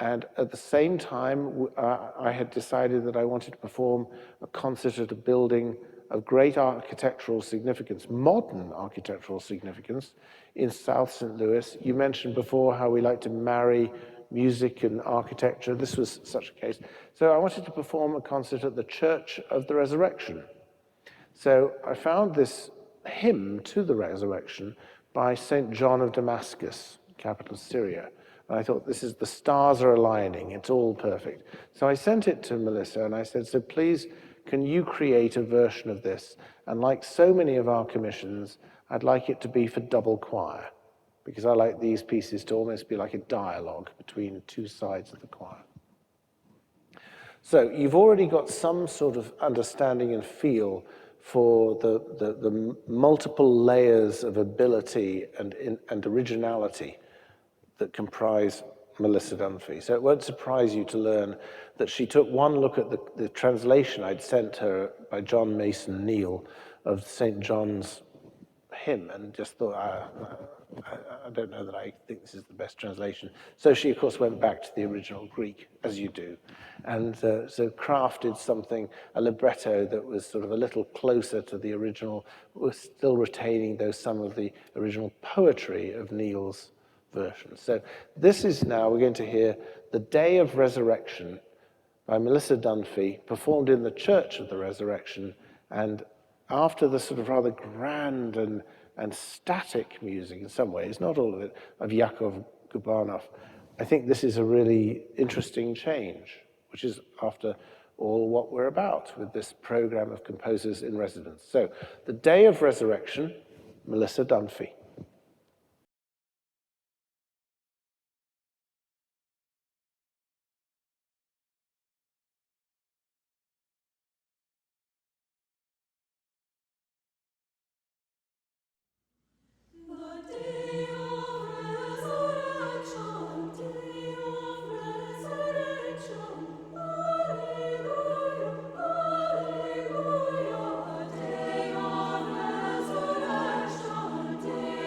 And at the same time, I had decided that I wanted to perform a concert at a building of great architectural significance, modern architectural significance, in South St. Louis. You mentioned before how we like to marry music and architecture. This was such a case. So I wanted to perform a concert at the Church of the Resurrection. So I found this hymn to the resurrection by St. John of Damascus, capital Syria. And I thought, this is, the stars are aligning, it's all perfect. So I sent it to Melissa and I said, so please, can you create a version of this? And like so many of our commissions, I'd like it to be for double choir, because I like these pieces to almost be like a dialogue between two sides of the choir. So you've already got some sort of understanding and feel for the multiple layers of ability and originality that comprise Melissa Dunphy. So it won't surprise you to learn that she took one look at the translation I'd sent her by John Mason Neale of St. John's hymn and just thought, I don't know that I think this is the best translation. So she, of course, went back to the original Greek, as you do, and so crafted something, a libretto that was sort of a little closer to the original, was still retaining some of the original poetry of Neale's version. So this is now, we're going to hear The Day of Resurrection by Melissa Dunphy, performed in the Church of the Resurrection, and after the sort of rather grand and static music in some ways, not all of it, of Yakov Gubanov, I think this is a really interesting change, which is after all what we're about with this program of composers in residence. So, The Day of Resurrection, Melissa Dunphy. Day of resurrection, day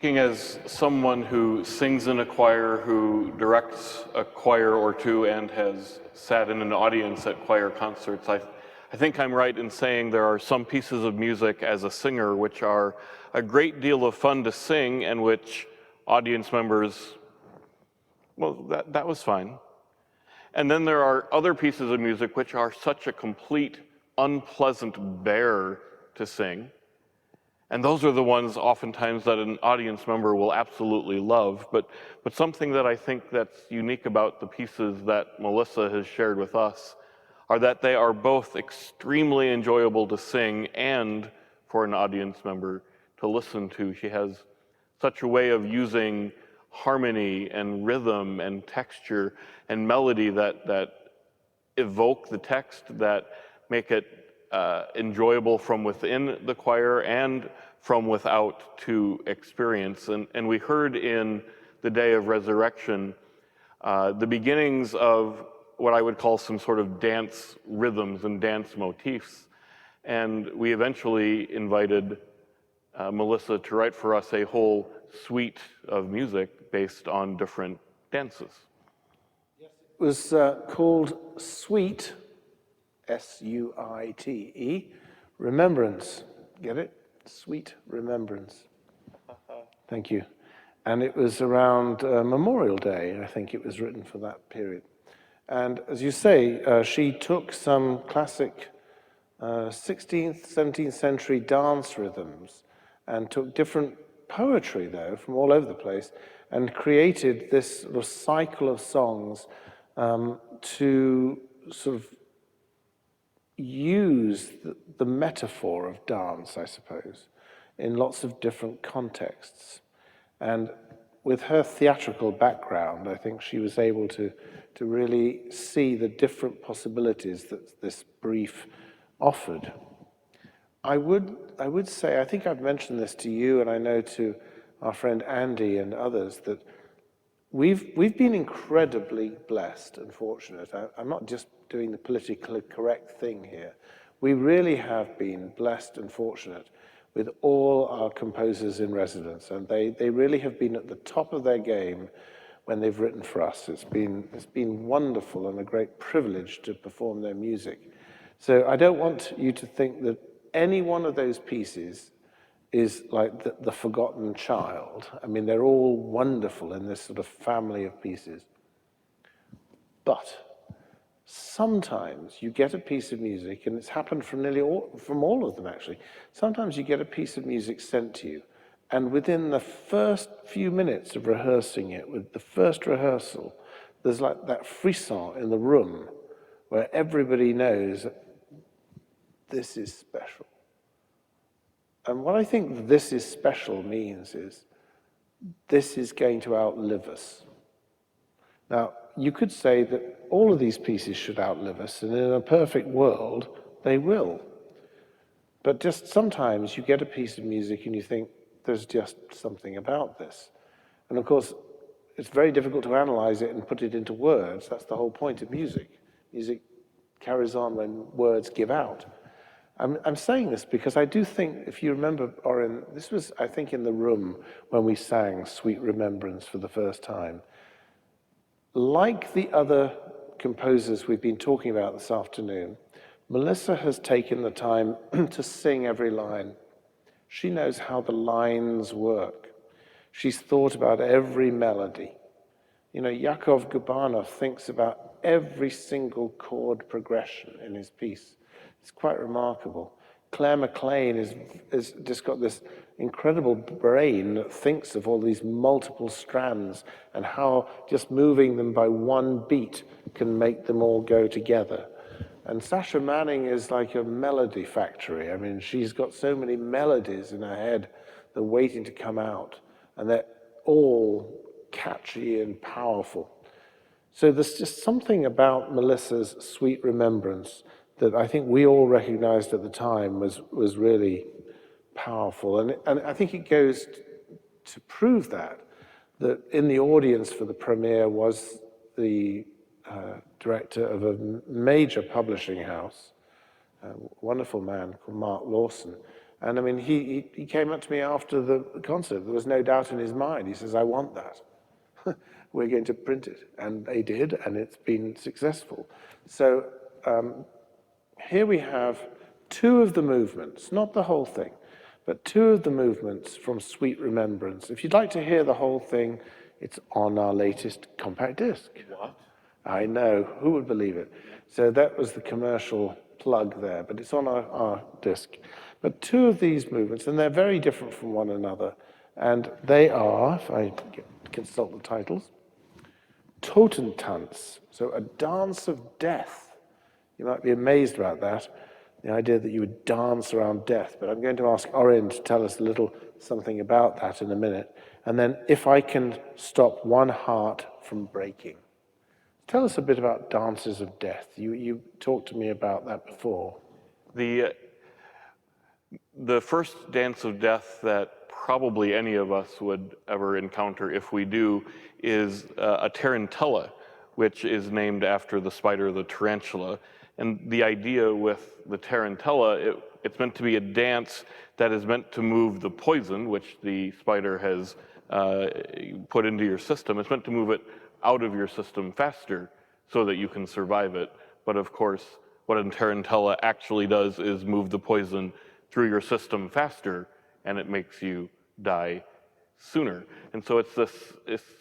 Speaking as someone who sings in a choir, who directs a choir or two, and has sat in an audience at choir concerts, I think I'm right in saying there are some pieces of music as a singer which are a great deal of fun to sing and which audience members, well, that was fine. And then there are other pieces of music which are such a complete, unpleasant bear to sing. And those are the ones oftentimes that an audience member will absolutely love. But something that I think that's unique about the pieces that Melissa has shared with us are that they are both extremely enjoyable to sing and for an audience member to listen to. She has such a way of using harmony and rhythm and texture and melody that evoke the text, that make it enjoyable from within the choir and from without to experience. And we heard in the day of resurrection the beginnings of what I would call some sort of dance rhythms and dance motifs. And we eventually invited Melissa to write for us a whole suite of music based on different dances. It was called Suite, S-U-I-T-E, Remembrance. Get it? Sweet Remembrance. Thank you. And it was around Memorial Day, I think it was written for that period. And as you say, she took some classic 16th, 17th century dance rhythms and took different poetry, though, from all over the place, and created this sort of cycle of songs to sort of use the metaphor of dance, I suppose, in lots of different contexts. And with her theatrical background, I think she was able to really see the different possibilities that this brief offered. I would say, I think I've mentioned this to you, and I know to our friend Andy and others, that we've been incredibly blessed and fortunate. I'm not just doing the politically correct thing here. We really have been blessed and fortunate with all our composers in residence, and they really have been at the top of their game when they've written for us. It's been wonderful and a great privilege to perform their music. So I don't want you to think that any one of those pieces is like the forgotten child. I mean, they're all wonderful in this sort of family of pieces. But sometimes you get a piece of music, and it's happened from from all of them actually. Sometimes you get a piece of music sent to you, and within the first few minutes of rehearsing it, with the first rehearsal, there's like that frisson in the room where everybody knows this is special. And what I think this is special means is this is going to outlive us. Now, you could say that all of these pieces should outlive us, and in a perfect world, they will. But just sometimes you get a piece of music and you think, there's just something about this. And of course, it's very difficult to analyze it and put it into words. That's the whole point of music. Music carries on when words give out. I'm saying this because I do think, if you remember, Orin, this was, I think, in the room when we sang Sweet Remembrance for the first time. Like the other composers we've been talking about this afternoon, Melissa has taken the time to sing every line. She knows how the lines work. She's thought about every melody. You know, Yakov Gubanov thinks about every single chord progression in his piece. It's quite remarkable. Clare Maclean is just got this incredible brain that thinks of all these multiple strands and how just moving them by one beat can make them all go together. And Sasha Manning is like a melody factory. I mean, she's got so many melodies in her head that are waiting to come out, and they're all catchy and powerful. So there's just something about Melissa's Sweet Remembrance that I think we all recognized at the time was really powerful. And I think it goes to prove that in the audience for the premiere was the director of a major publishing house, a wonderful man called Mark Lawson. And I mean, he came up to me after the concert. There was no doubt in his mind. He says, I want that. We're going to print it. And they did, and it's been successful. So here we have two of the movements, not the whole thing, but two of the movements from Sweet Remembrance. If you'd like to hear the whole thing, it's on our latest compact disc. What? I know, who would believe it? So that was the commercial plug there, but it's on our disc. But two of these movements, and they're very different from one another, and they are, if I consult the titles, Totentanz, so a dance of death. You might be amazed about that, the idea that you would dance around death, but I'm going to ask Orin to tell us a little something about that in a minute. And then if I can stop one heart from breaking. Tell us a bit about dances of death. You talked to me about that before. The first dance of death that probably any of us would ever encounter, if we do, is a tarantella, which is named after the spider, the tarantula. And the idea with the tarantella, it's meant to be a dance that is meant to move the poison, which the spider has put into your system. It's meant to move it out of your system faster so that you can survive it. But of course, what a tarantella actually does is move the poison through your system faster, and it makes you die sooner. And so it's this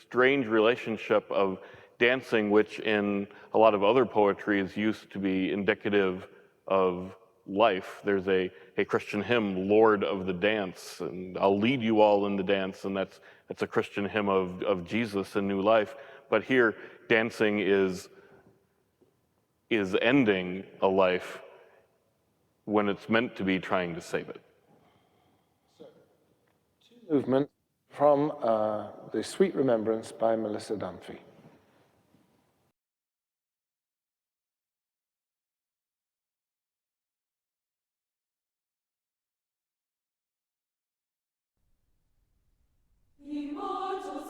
strange relationship of dancing, which in a lot of other poetry is used to be indicative of life. There's a Christian hymn, Lord of the Dance, and I'll lead you all in the dance, and that's a Christian hymn of Jesus and new life. But here, dancing is ending a life when it's meant to be trying to save it. So, two movements from the Sweet Remembrance by Melissa Dunphy. Immortal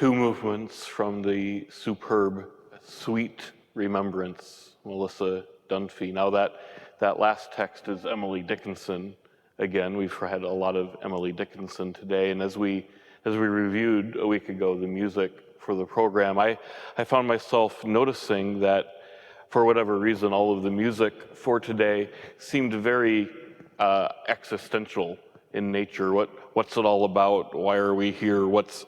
two movements from the superb Sweet Remembrance, Melissa Dunphy. Now that last text is Emily Dickinson. Again, we've had a lot of Emily Dickinson today, and as we reviewed a week ago the music for the program, I found myself noticing that for whatever reason, all of the music for today seemed very existential in nature. What's it all about? Why are we here? What's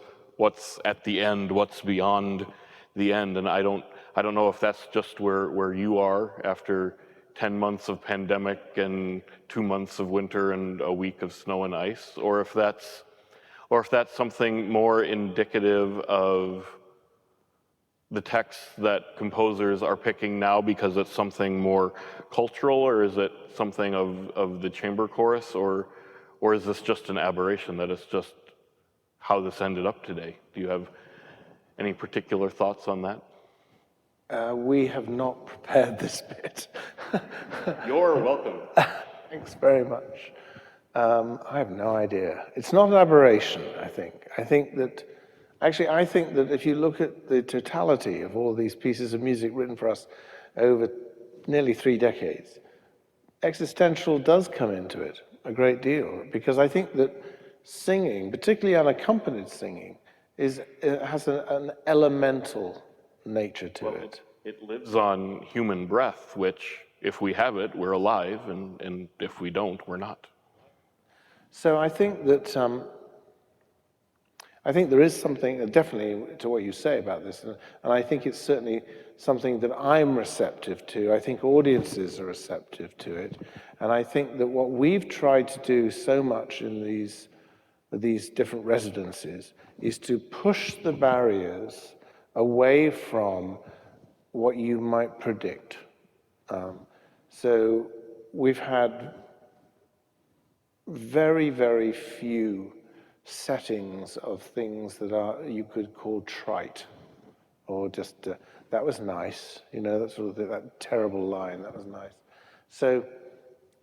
at the end? What's beyond the end? And I don't know if that's just where you are after 10 months of pandemic and 2 months of winter and a week of snow and ice, or if that's something more indicative of the texts that composers are picking now because it's something more cultural, or is it something of the chamber chorus, or is this just an aberration that it's just how this ended up today? Do you have any particular thoughts on that? We have not prepared this bit. You're welcome. Thanks very much. I have no idea. It's not an aberration, I think. I think that if you look at the totality of all these pieces of music written for us over nearly 3 decades, existential does come into it a great deal, because I think that singing, particularly unaccompanied singing, has an elemental nature to it. It lives on human breath, which, if we have it, we're alive, and if we don't, we're not. So I think that there is something definitely to what you say about this, and I think it's certainly something that I'm receptive to. I think audiences are receptive to it, and I think that what we've tried to do so much in these different residencies is to push the barriers away from what you might predict. So we've had very, very few settings of things that you could call trite, or just that was nice, that sort of that terrible line, that was nice. So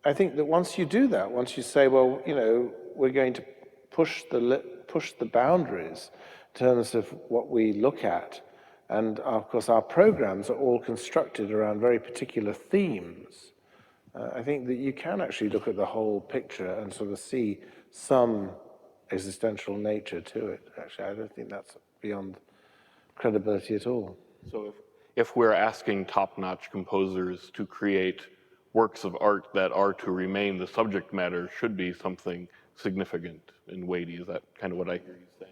I think that once you do that, once you say, well, we're going to push the boundaries in terms of what we look at, and of course our programs are all constructed around very particular themes. I think that you can actually look at the whole picture and sort of see some existential nature to it. Actually, I don't think that's beyond credibility at all. So if we're asking top-notch composers to create works of art that are to remain, the subject matter should be something significant and weighty. Is that kind of what I hear you saying?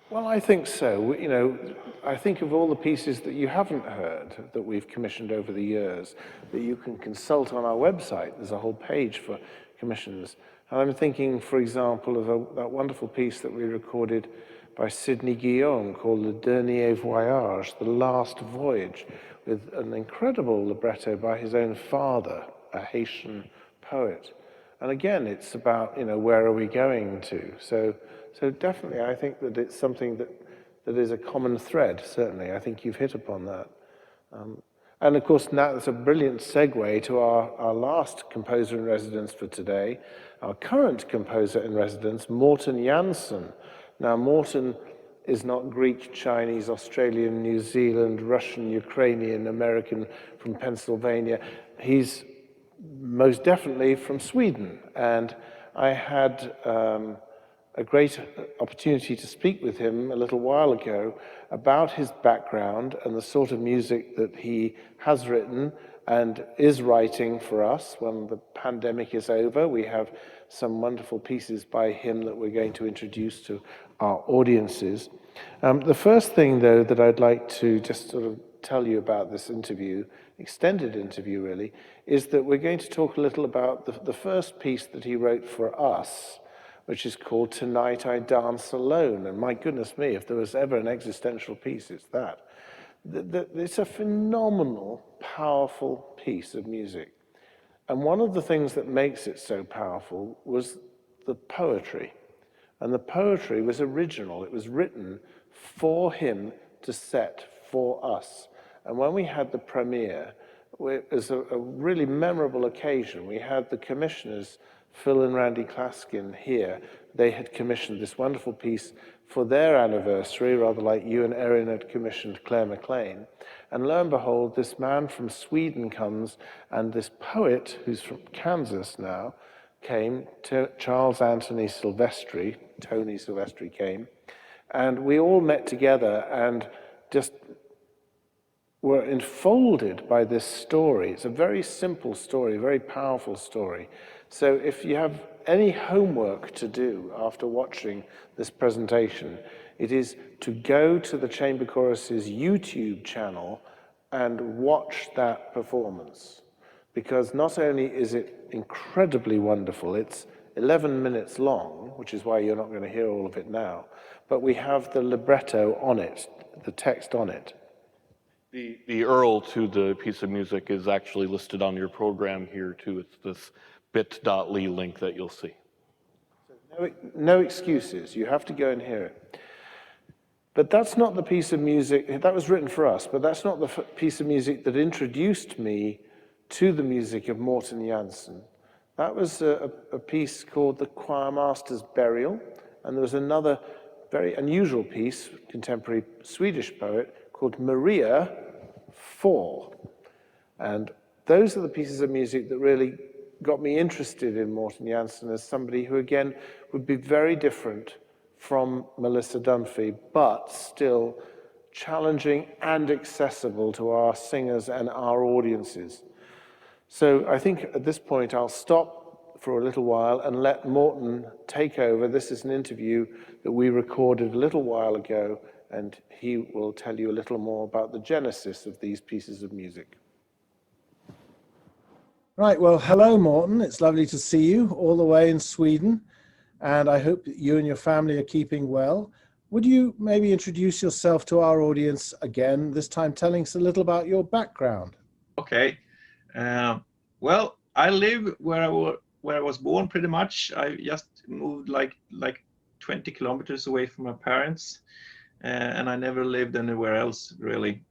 Well, I think so. I think of all the pieces that you haven't heard that we've commissioned over the years that you can consult on our website. There's a whole page for commissions. And I'm thinking, for example, of that wonderful piece that we recorded by Sidney Guillaume called Le Dernier Voyage, The Last Voyage, with an incredible libretto by his own father, a Haitian poet. And again, it's about, where are we going to? So definitely, I think that it's something that is a common thread, certainly. I think you've hit upon that. And of course, now that's a brilliant segue to our last composer in residence for today, our current composer in residence, Morten Jansen. Now, Morten is not Greek, Chinese, Australian, New Zealand, Russian, Ukrainian, American from Pennsylvania. He's most definitely from Sweden. And I had a great opportunity to speak with him a little while ago about his background and the sort of music that he has written and is writing for us when the pandemic is over. We have some wonderful pieces by him that we're going to introduce to our audiences. The first thing, though, that I'd like to just sort of tell you about this interview, extended interview really, is that we're going to talk a little about the first piece that he wrote for us, which is called Tonight I Dance Alone. And my goodness me, if there was ever an existential piece, it's that. It's a phenomenal, powerful piece of music. And one of the things that makes it so powerful was the poetry. And the poetry was original. It was written for him to set for us. And when we had the premiere, it was a really memorable occasion. We had the commissioners, Phil and Randy Claskin, here, they had commissioned this wonderful piece for their anniversary, rather like you and Orin had commissioned Clare Maclean. And lo and behold, this man from Sweden comes, and this poet, who's from Kansas now, came, Charles Anthony Silvestri, Tony Silvestri came, and we all met together and just were enfolded by this story. It's a very simple story, a very powerful story. So if you have any homework to do after watching this presentation, it is to go to the Chamber Chorus's YouTube channel and watch that performance. Because not only is it incredibly wonderful, it's 11 minutes long, which is why you're not going to hear all of it now, but we have the libretto on it, the text on it. The URL to the piece of music is actually listed on your program here too. It's this bit.ly link that you'll see. So no excuses, you have to go and hear it. But that's not the piece of music, that was written for us, but that's not the piece of music that introduced me to the music of Morten Jansen. That was a piece called The Choir Master's Burial, and there was another very unusual piece, contemporary Swedish poet, called Maria Fall. And those are the pieces of music that really got me interested in Morten Jansen as somebody who, again, would be very different from Melissa Dunphy, but still challenging and accessible to our singers and our audiences. So I think at this point I'll stop for a little while and let Morten take over. This is an interview that we recorded a little while ago, and he will tell you a little more about the genesis of these pieces of music. Right, well, hello, Morten. It's lovely to see you all the way in Sweden, and I hope that you and your family are keeping well. Would you maybe introduce yourself to our audience again, this time telling us a little about your background? Okay. Well, I live where I was born pretty much. I just moved like 20 kilometers away from my parents, and I never lived anywhere else really.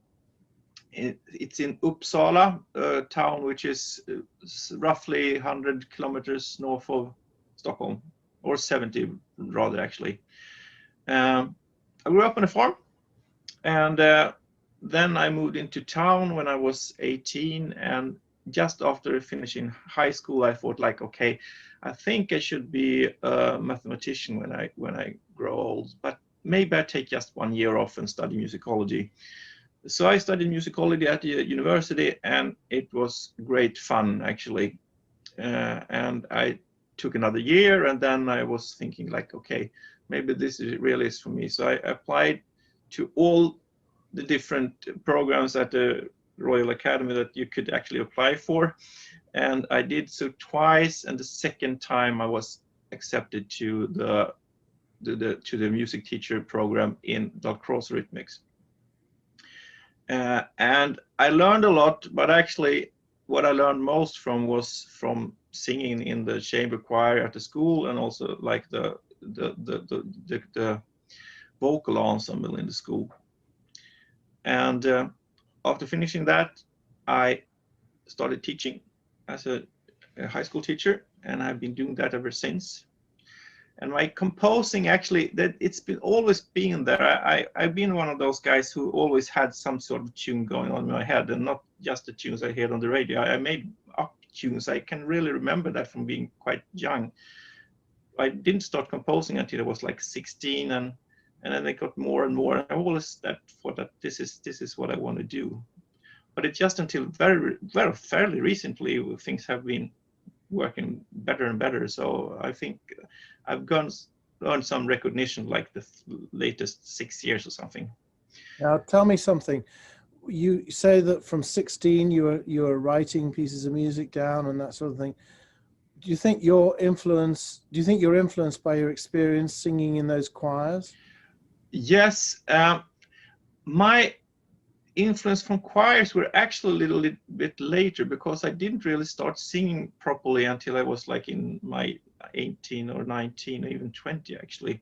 It's in Uppsala, a town which is roughly 100 kilometers north of Stockholm, or 70 rather actually. I grew up on a farm, and then I moved into town when I was 18, and just after finishing high school, I thought like, okay, I think I should be a mathematician when I grow old, but maybe I take just 1 year off and study musicology. So I studied musicology at the university, and it was great fun actually. And I took another year, and then I was thinking like, okay, maybe this really is for me. So I applied to all the different programs at the Royal Academy that you could actually apply for, and I did so twice, and the second time I was accepted to the music teacher program in Dalcroze Rhythmics. And I learned a lot, but actually what I learned most from was from singing in the chamber choir at the school, and also like the vocal ensemble in the school. And after finishing that, I started teaching as a high school teacher, and I've been doing that ever since. And my composing, actually, that it's been always been there. I've been one of those guys who always had some sort of tune going on in my head, and not just the tunes I heard on the radio. I made up tunes. I can really remember that from being quite young. I didn't start composing until I was like 16, and then I got more and more. I always thought that this is what I want to do. But it's just until fairly recently things have been working better and better. So I think I've earned some recognition like the latest 6 years or something. Now, tell me something. You say that from 16 you were writing pieces of music down and that sort of thing. Do you think you're influenced by your experience singing in those choirs? Yes, my influence from choirs were actually a little bit later, because I didn't really start singing properly until I was like in my 18 or 19 or even 20 actually.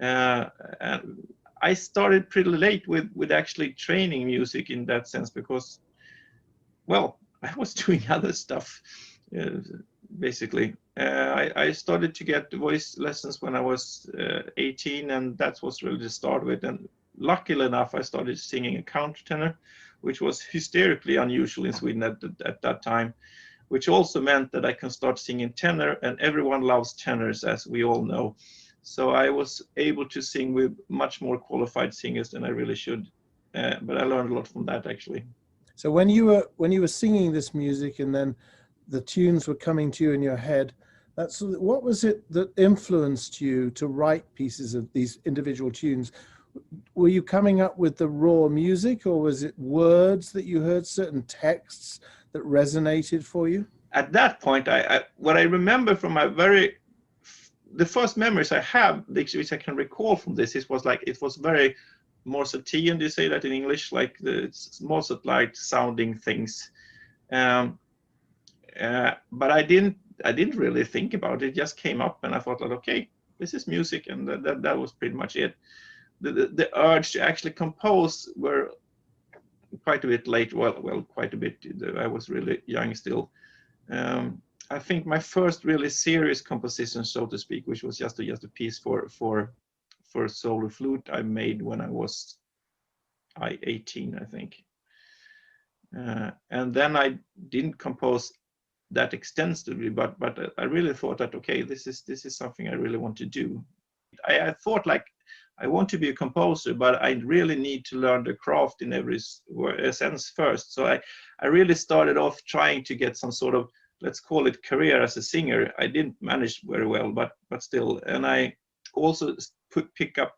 I started pretty late with actually training music in that sense, because, well, I was doing other stuff basically. I started to get voice lessons when I was 18, and that was really the start of it. And luckily enough, I started singing a countertenor, which was hysterically unusual in Sweden at that time, which also meant that I can start singing tenor, and everyone loves tenors, as we all know. So I was able to sing with much more qualified singers than I really should. But I learned a lot from that, actually. So when you were singing this music and then the tunes were coming to you in your head, what was it that influenced you to write pieces of these individual tunes? Were you coming up with the raw music, or was it words that you heard, certain texts that resonated for you? At that point, what I remember from the first memories I have, which I can recall from this, it was very Mozartian. Do you say that in English? Like the Mozart-like sounding things. But I didn't really think about it. It just came up, and I thought like, okay, this is music, and that was pretty much it. The urge to actually compose were quite a bit late. Well, quite a bit. I was really young still. I think my first really serious composition, so to speak, which was just a piece for solo flute, I made when I was 18, I think. And then I didn't compose that extensively, but I really thought that, okay, this is something I really want to do. I thought like, I want to be a composer, but I really need to learn the craft in every sense first. So I really started off trying to get some sort of, let's call it, career as a singer. I didn't manage very well, but still. And I also pick up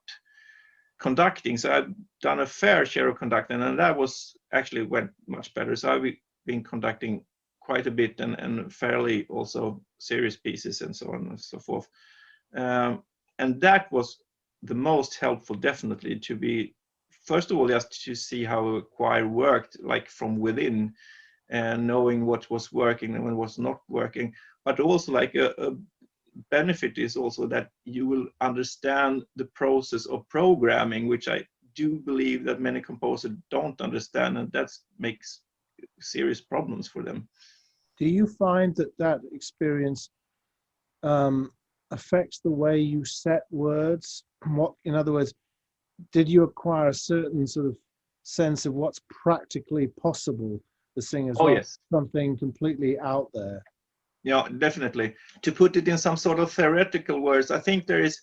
conducting. So I've done a fair share of conducting, and that was actually went much better. So I've been conducting quite a bit, and fairly also serious pieces and so on and so forth. And that was the most helpful, definitely, to be, first of all, just to see how a choir worked, like from within, and knowing what was working and what was not working. But also like a benefit is also that you will understand the process of programming, which I do believe that many composers don't understand, and that makes serious problems for them. Do you find that experience affects the way you set words? In other words, did you acquire a certain sort of sense of what's practically possible to sing as well? Yes. Something completely out there. Yeah, definitely. To put it in some sort of theoretical words, I think there is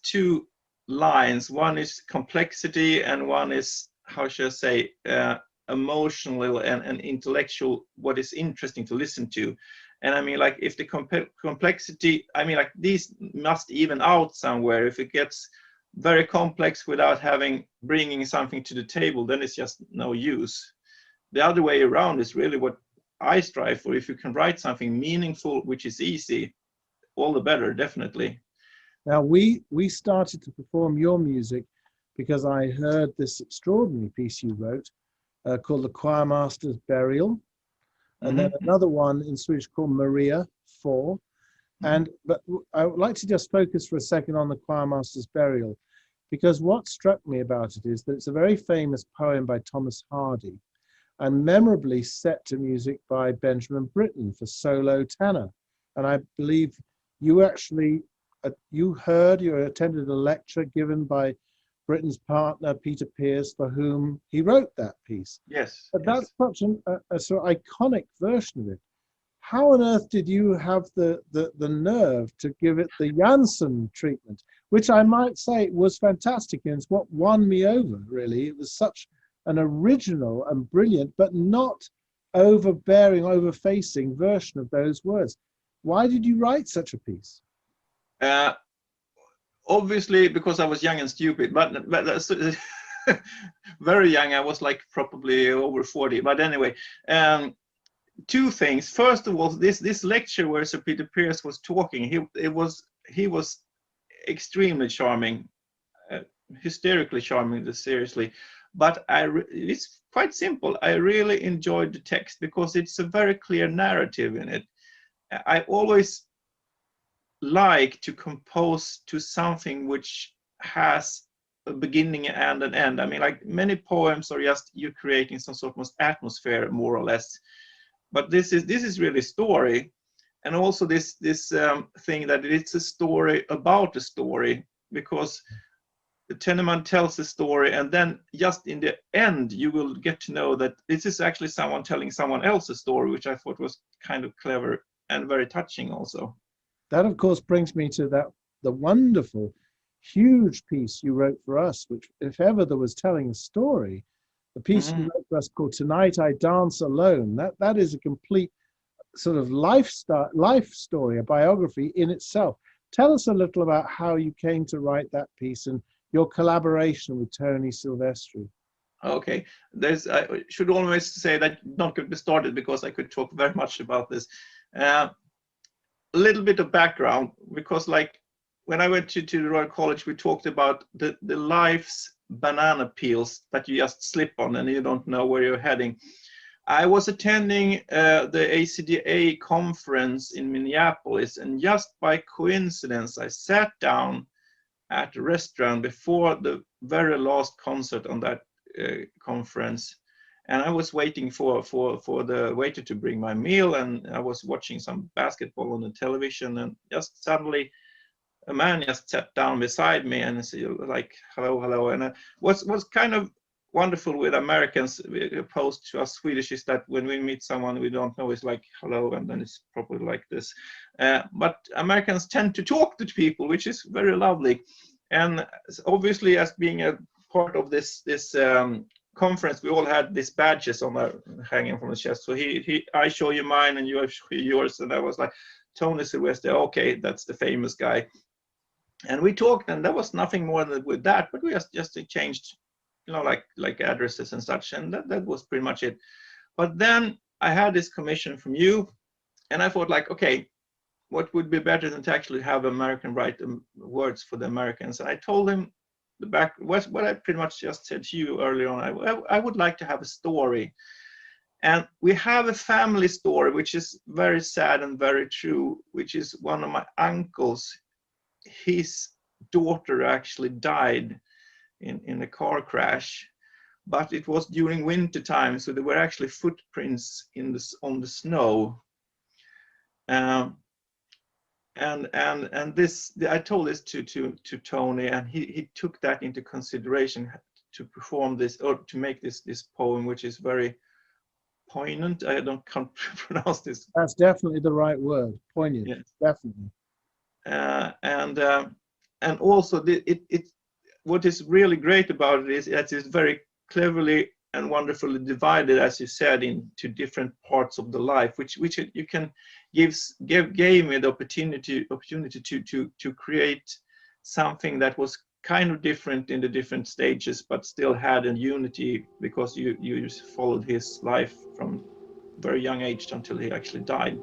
two lines. One is complexity, and one is, how should I say, emotional and intellectual, what is interesting to listen to. And I mean, like, if the complexity, I mean, like, these must even out somewhere. If it gets very complex without bringing something to the table, then it's just no use. The other way around is really what I strive for. If you can write something meaningful, which is easy, all the better, definitely. Now, we started to perform your music because I heard this extraordinary piece you wrote called The Choir Master's Burial, and then another one in Swedish called Maria 4. But I would like to just focus for a second on The Choir Master's Burial, because what struck me about it is that it's a very famous poem by Thomas Hardy, and memorably set to music by Benjamin Britten for solo tenor. And I believe you actually, you attended a lecture given by Britten's partner, Peter Pears, for whom he wrote that piece. Yes. But that's such a sort of iconic version of it. How on earth did you have the nerve to give it the Janssen treatment, which I might say was fantastic, and it's what won me over, really. It was such an original and brilliant, but not overbearing, overfacing version of those words. Why did you write such a piece? Obviously, because I was young and stupid, but that's very young. I was like probably over 40. But anyway, two things. First of all, this lecture where Sir Peter Pears was talking, he was extremely charming, hysterically charming, seriously. But it's quite simple. I really enjoyed the text because it's a very clear narrative in it. I always like to compose to something which has a beginning and an end. I mean, like, many poems are just you creating some sort of atmosphere, more or less. but this is really story, and also this thing that it's a story about a story, because the Tenement tells the story, and then just in the end you will get to know that this is actually someone telling someone else's story, which I thought was kind of clever and very touching also. That, of course, brings me to the wonderful, huge piece you wrote for us, which, if ever there was telling a story, the piece you wrote for us called "Tonight I Dance Alone." That is a complete sort of life story, a biography in itself. Tell us a little about how you came to write that piece and your collaboration with Tony Silvestri. Okay, I should always say that not get me started, because I could talk very much about this. A little bit of background, because like when I went to the Royal College, we talked about the life's banana peels that you just slip on and you don't know where you're heading. I was attending the ACDA conference in Minneapolis, and just by coincidence, I sat down at a restaurant before the very last concert on that conference, and I was waiting for the waiter to bring my meal, and I was watching some basketball on the television, and just suddenly a man just sat down beside me and said, like, hello, and what's kind of wonderful with Americans opposed to us Swedish is that when we meet someone we don't know, it's like hello, and then it's probably like this. But Americans tend to talk to people, which is very lovely. And obviously, as being a part of this conference, we all had these badges on hanging from the chest. So I show you mine and you show yours, and I was like, Tony Silvestri, okay, that's the famous guy. And we talked, and there was nothing more than with that, but we just changed, like addresses and such, and that was pretty much it. But then I had this commission from you, and I thought, like, okay, what would be better than to actually have American write words for the Americans? And I told him what I pretty much just said to you earlier on. I would like to have a story, and we have a family story which is very sad and very true, which is one of my uncles. His daughter actually died in a car crash, but it was during winter time, so there were actually footprints on the snow. And this, I told this to Tony, and he took that into consideration to perform this, or to make this poem, which is very poignant. I can't pronounce this. That's definitely the right word, poignant. Yes. Definitely. And also what is really great about it is that it's very cleverly and wonderfully divided, as you said, into different parts of the life, which you can gave me the opportunity to create something that was kind of different in the different stages, but still had a unity, because you followed his life from very young age until he actually died.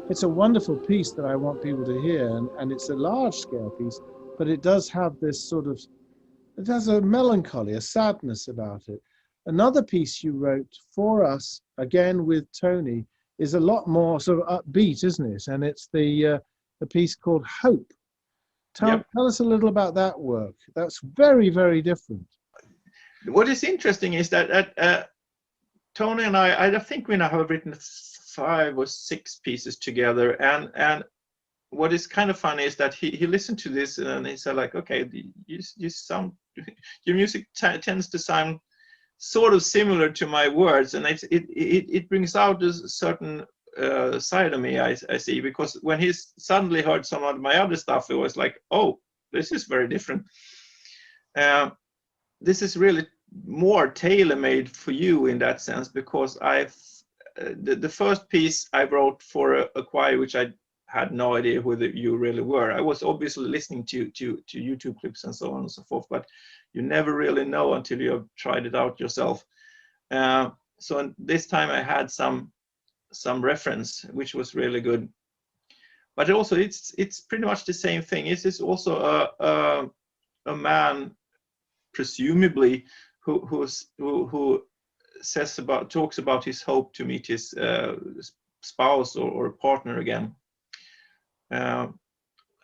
it's a wonderful piece that I want people to hear, and it's a large scale piece, but it does have this sort of, it has a melancholy, a sadness about it. Another piece you wrote for us, again with Tony, is a lot more sort of upbeat, isn't it? And it's the piece called Hope. Tell us a little about that work. That's very, very different. What is interesting is that Tony and I think we now have written 5 or 6 pieces together, and what is kind of funny is that he listened to this and he said like, okay, you sound, your music tends to sound sort of similar to my words, and it brings out a certain side of me I see, because when he suddenly heard some of my other stuff, it was like, oh, this is very different. This is really more tailor-made for you in that sense, because the first piece I wrote for a choir which I had no idea who you really were. I was obviously listening to YouTube clips and so on and so forth, but you never really know until you have tried it out yourself. So this time I had some reference, which was really good. But also it's pretty much the same thing. It is also a man, presumably, who talks about his hope to meet his spouse or partner again. And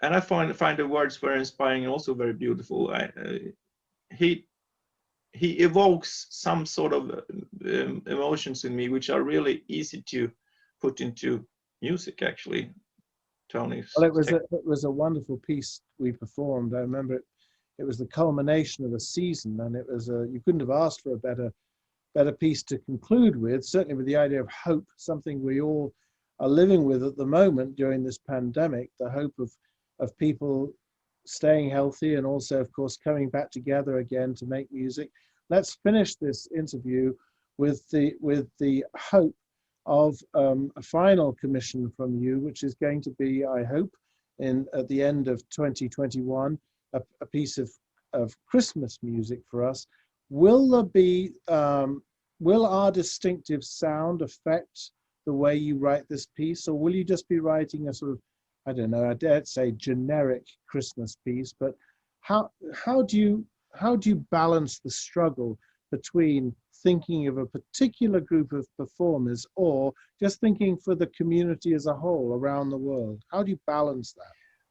I find the words very inspiring and also very beautiful. He evokes some sort of emotions in me which are really easy to put into music, actually. Tony. Well, it was a wonderful piece we performed. I remember it was the culmination of a season, and it was you couldn't have asked for a better piece to conclude with, certainly with the idea of hope, something we all are living with at the moment during this pandemic, the hope of people staying healthy and also, of course, coming back together again to make music. Let's finish this interview with the hope of a final commission from you, which is going to be, I hope, at the end of 2021, a piece of Christmas music for us. Will there be, will our distinctive sound affect the way you write this piece, or will you just be writing a sort of, I don't know, I dare say generic Christmas piece? But how do you balance the struggle between thinking of a particular group of performers or just thinking for the community as a whole around the world? How do you balance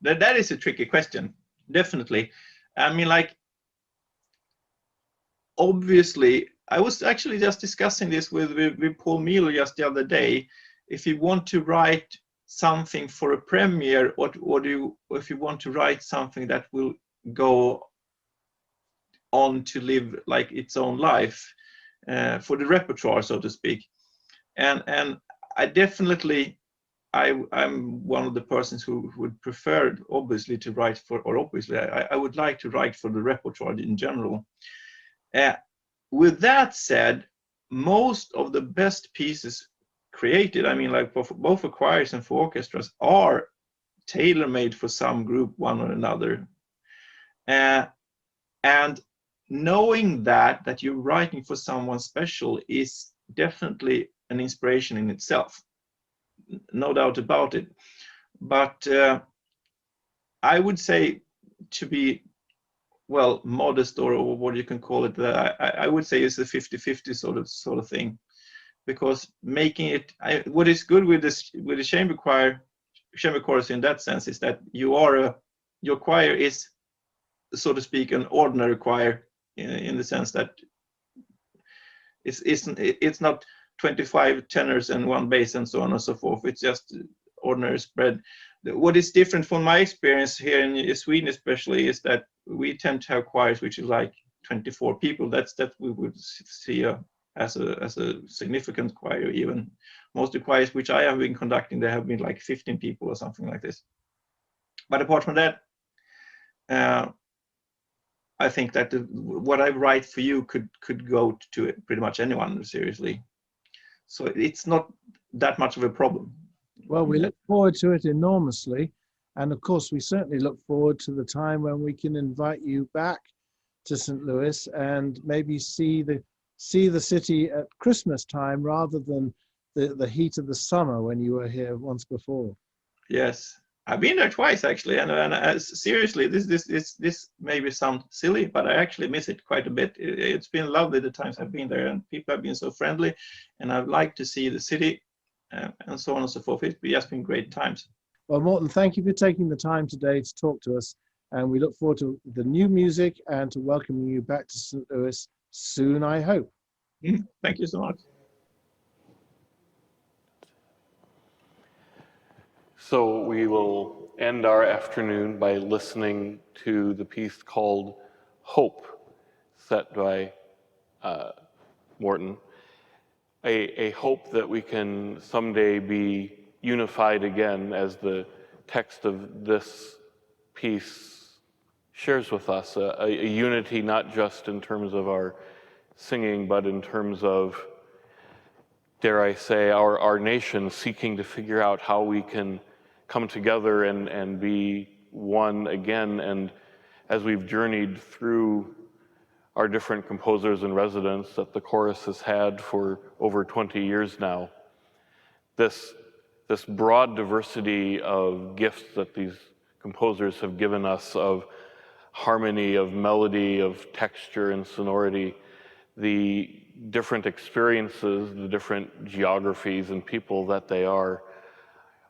that? That is a tricky question, definitely. I mean, like, obviously, I was actually just discussing this with Paul Miller just the other day. If you want to write something for a premiere, or if you want to write something that will go on to live like its own life for the repertoire, so to speak. And I definitely, I'm one of the persons who would prefer, obviously, to write for, or obviously, I would like to write for the repertoire in general. With that said, most of the best pieces created, I mean, like both for choirs and for orchestras, are tailor-made for some group, one or another. And knowing that you're writing for someone special is definitely an inspiration in itself, no doubt about it. But I would say, to be, well, modest, or what you can call it, I would say it's a 50-50 sort of thing, because making it, what is good with the chamber chorus in that sense is that your choir is, so to speak, an ordinary choir in the sense that it's not 25 tenors and 1 bass and so on and so forth. It's just ordinary spread. What is different from my experience here in Sweden especially is that we tend to have choirs which is like 24 people. That we would see as a significant choir. Even most of the choirs which I have been conducting, there have been like 15 people or something like this. But apart from that, I think that what I write for you could go to pretty much anyone, seriously. So it's not that much of a problem. Well, we look forward to it enormously. And of course, we certainly look forward to the time when we can invite you back to St. Louis and maybe see the city at Christmas time rather than the heat of the summer when you were here once before. Yes, I've been there twice actually, and seriously, this maybe sound silly, but I actually miss it quite a bit. It's been lovely the times I've been there, and people have been so friendly, and I'd like to see the city, and so on and so forth. It's just been great times. Well, Morten, thank you for taking the time today to talk to us, and we look forward to the new music and to welcoming you back to St. Louis soon, I hope. Thank you so much. So we will end our afternoon by listening to the piece called Hope, set by Morten. A hope that we can someday be unified again, as the text of this piece shares with us, a unity not just in terms of our singing, but in terms of, dare I say, our nation seeking to figure out how we can come together and be one again. And as we've journeyed through our different composers in residence that the chorus has had for over 20 years now, this broad diversity of gifts that these composers have given us, of harmony, of melody, of texture and sonority, the different experiences, the different geographies and people that they are,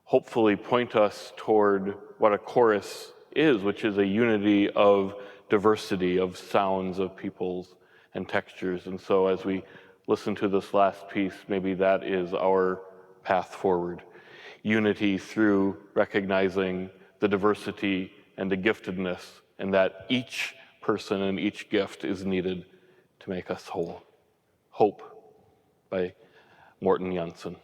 hopefully point us toward what a chorus is, which is a unity of diversity, of sounds, of peoples and textures. And so as we listen to this last piece, maybe that is our path forward. Unity through recognizing the diversity and the giftedness, and that each person and each gift is needed to make us whole. Hope by Morten Jansen.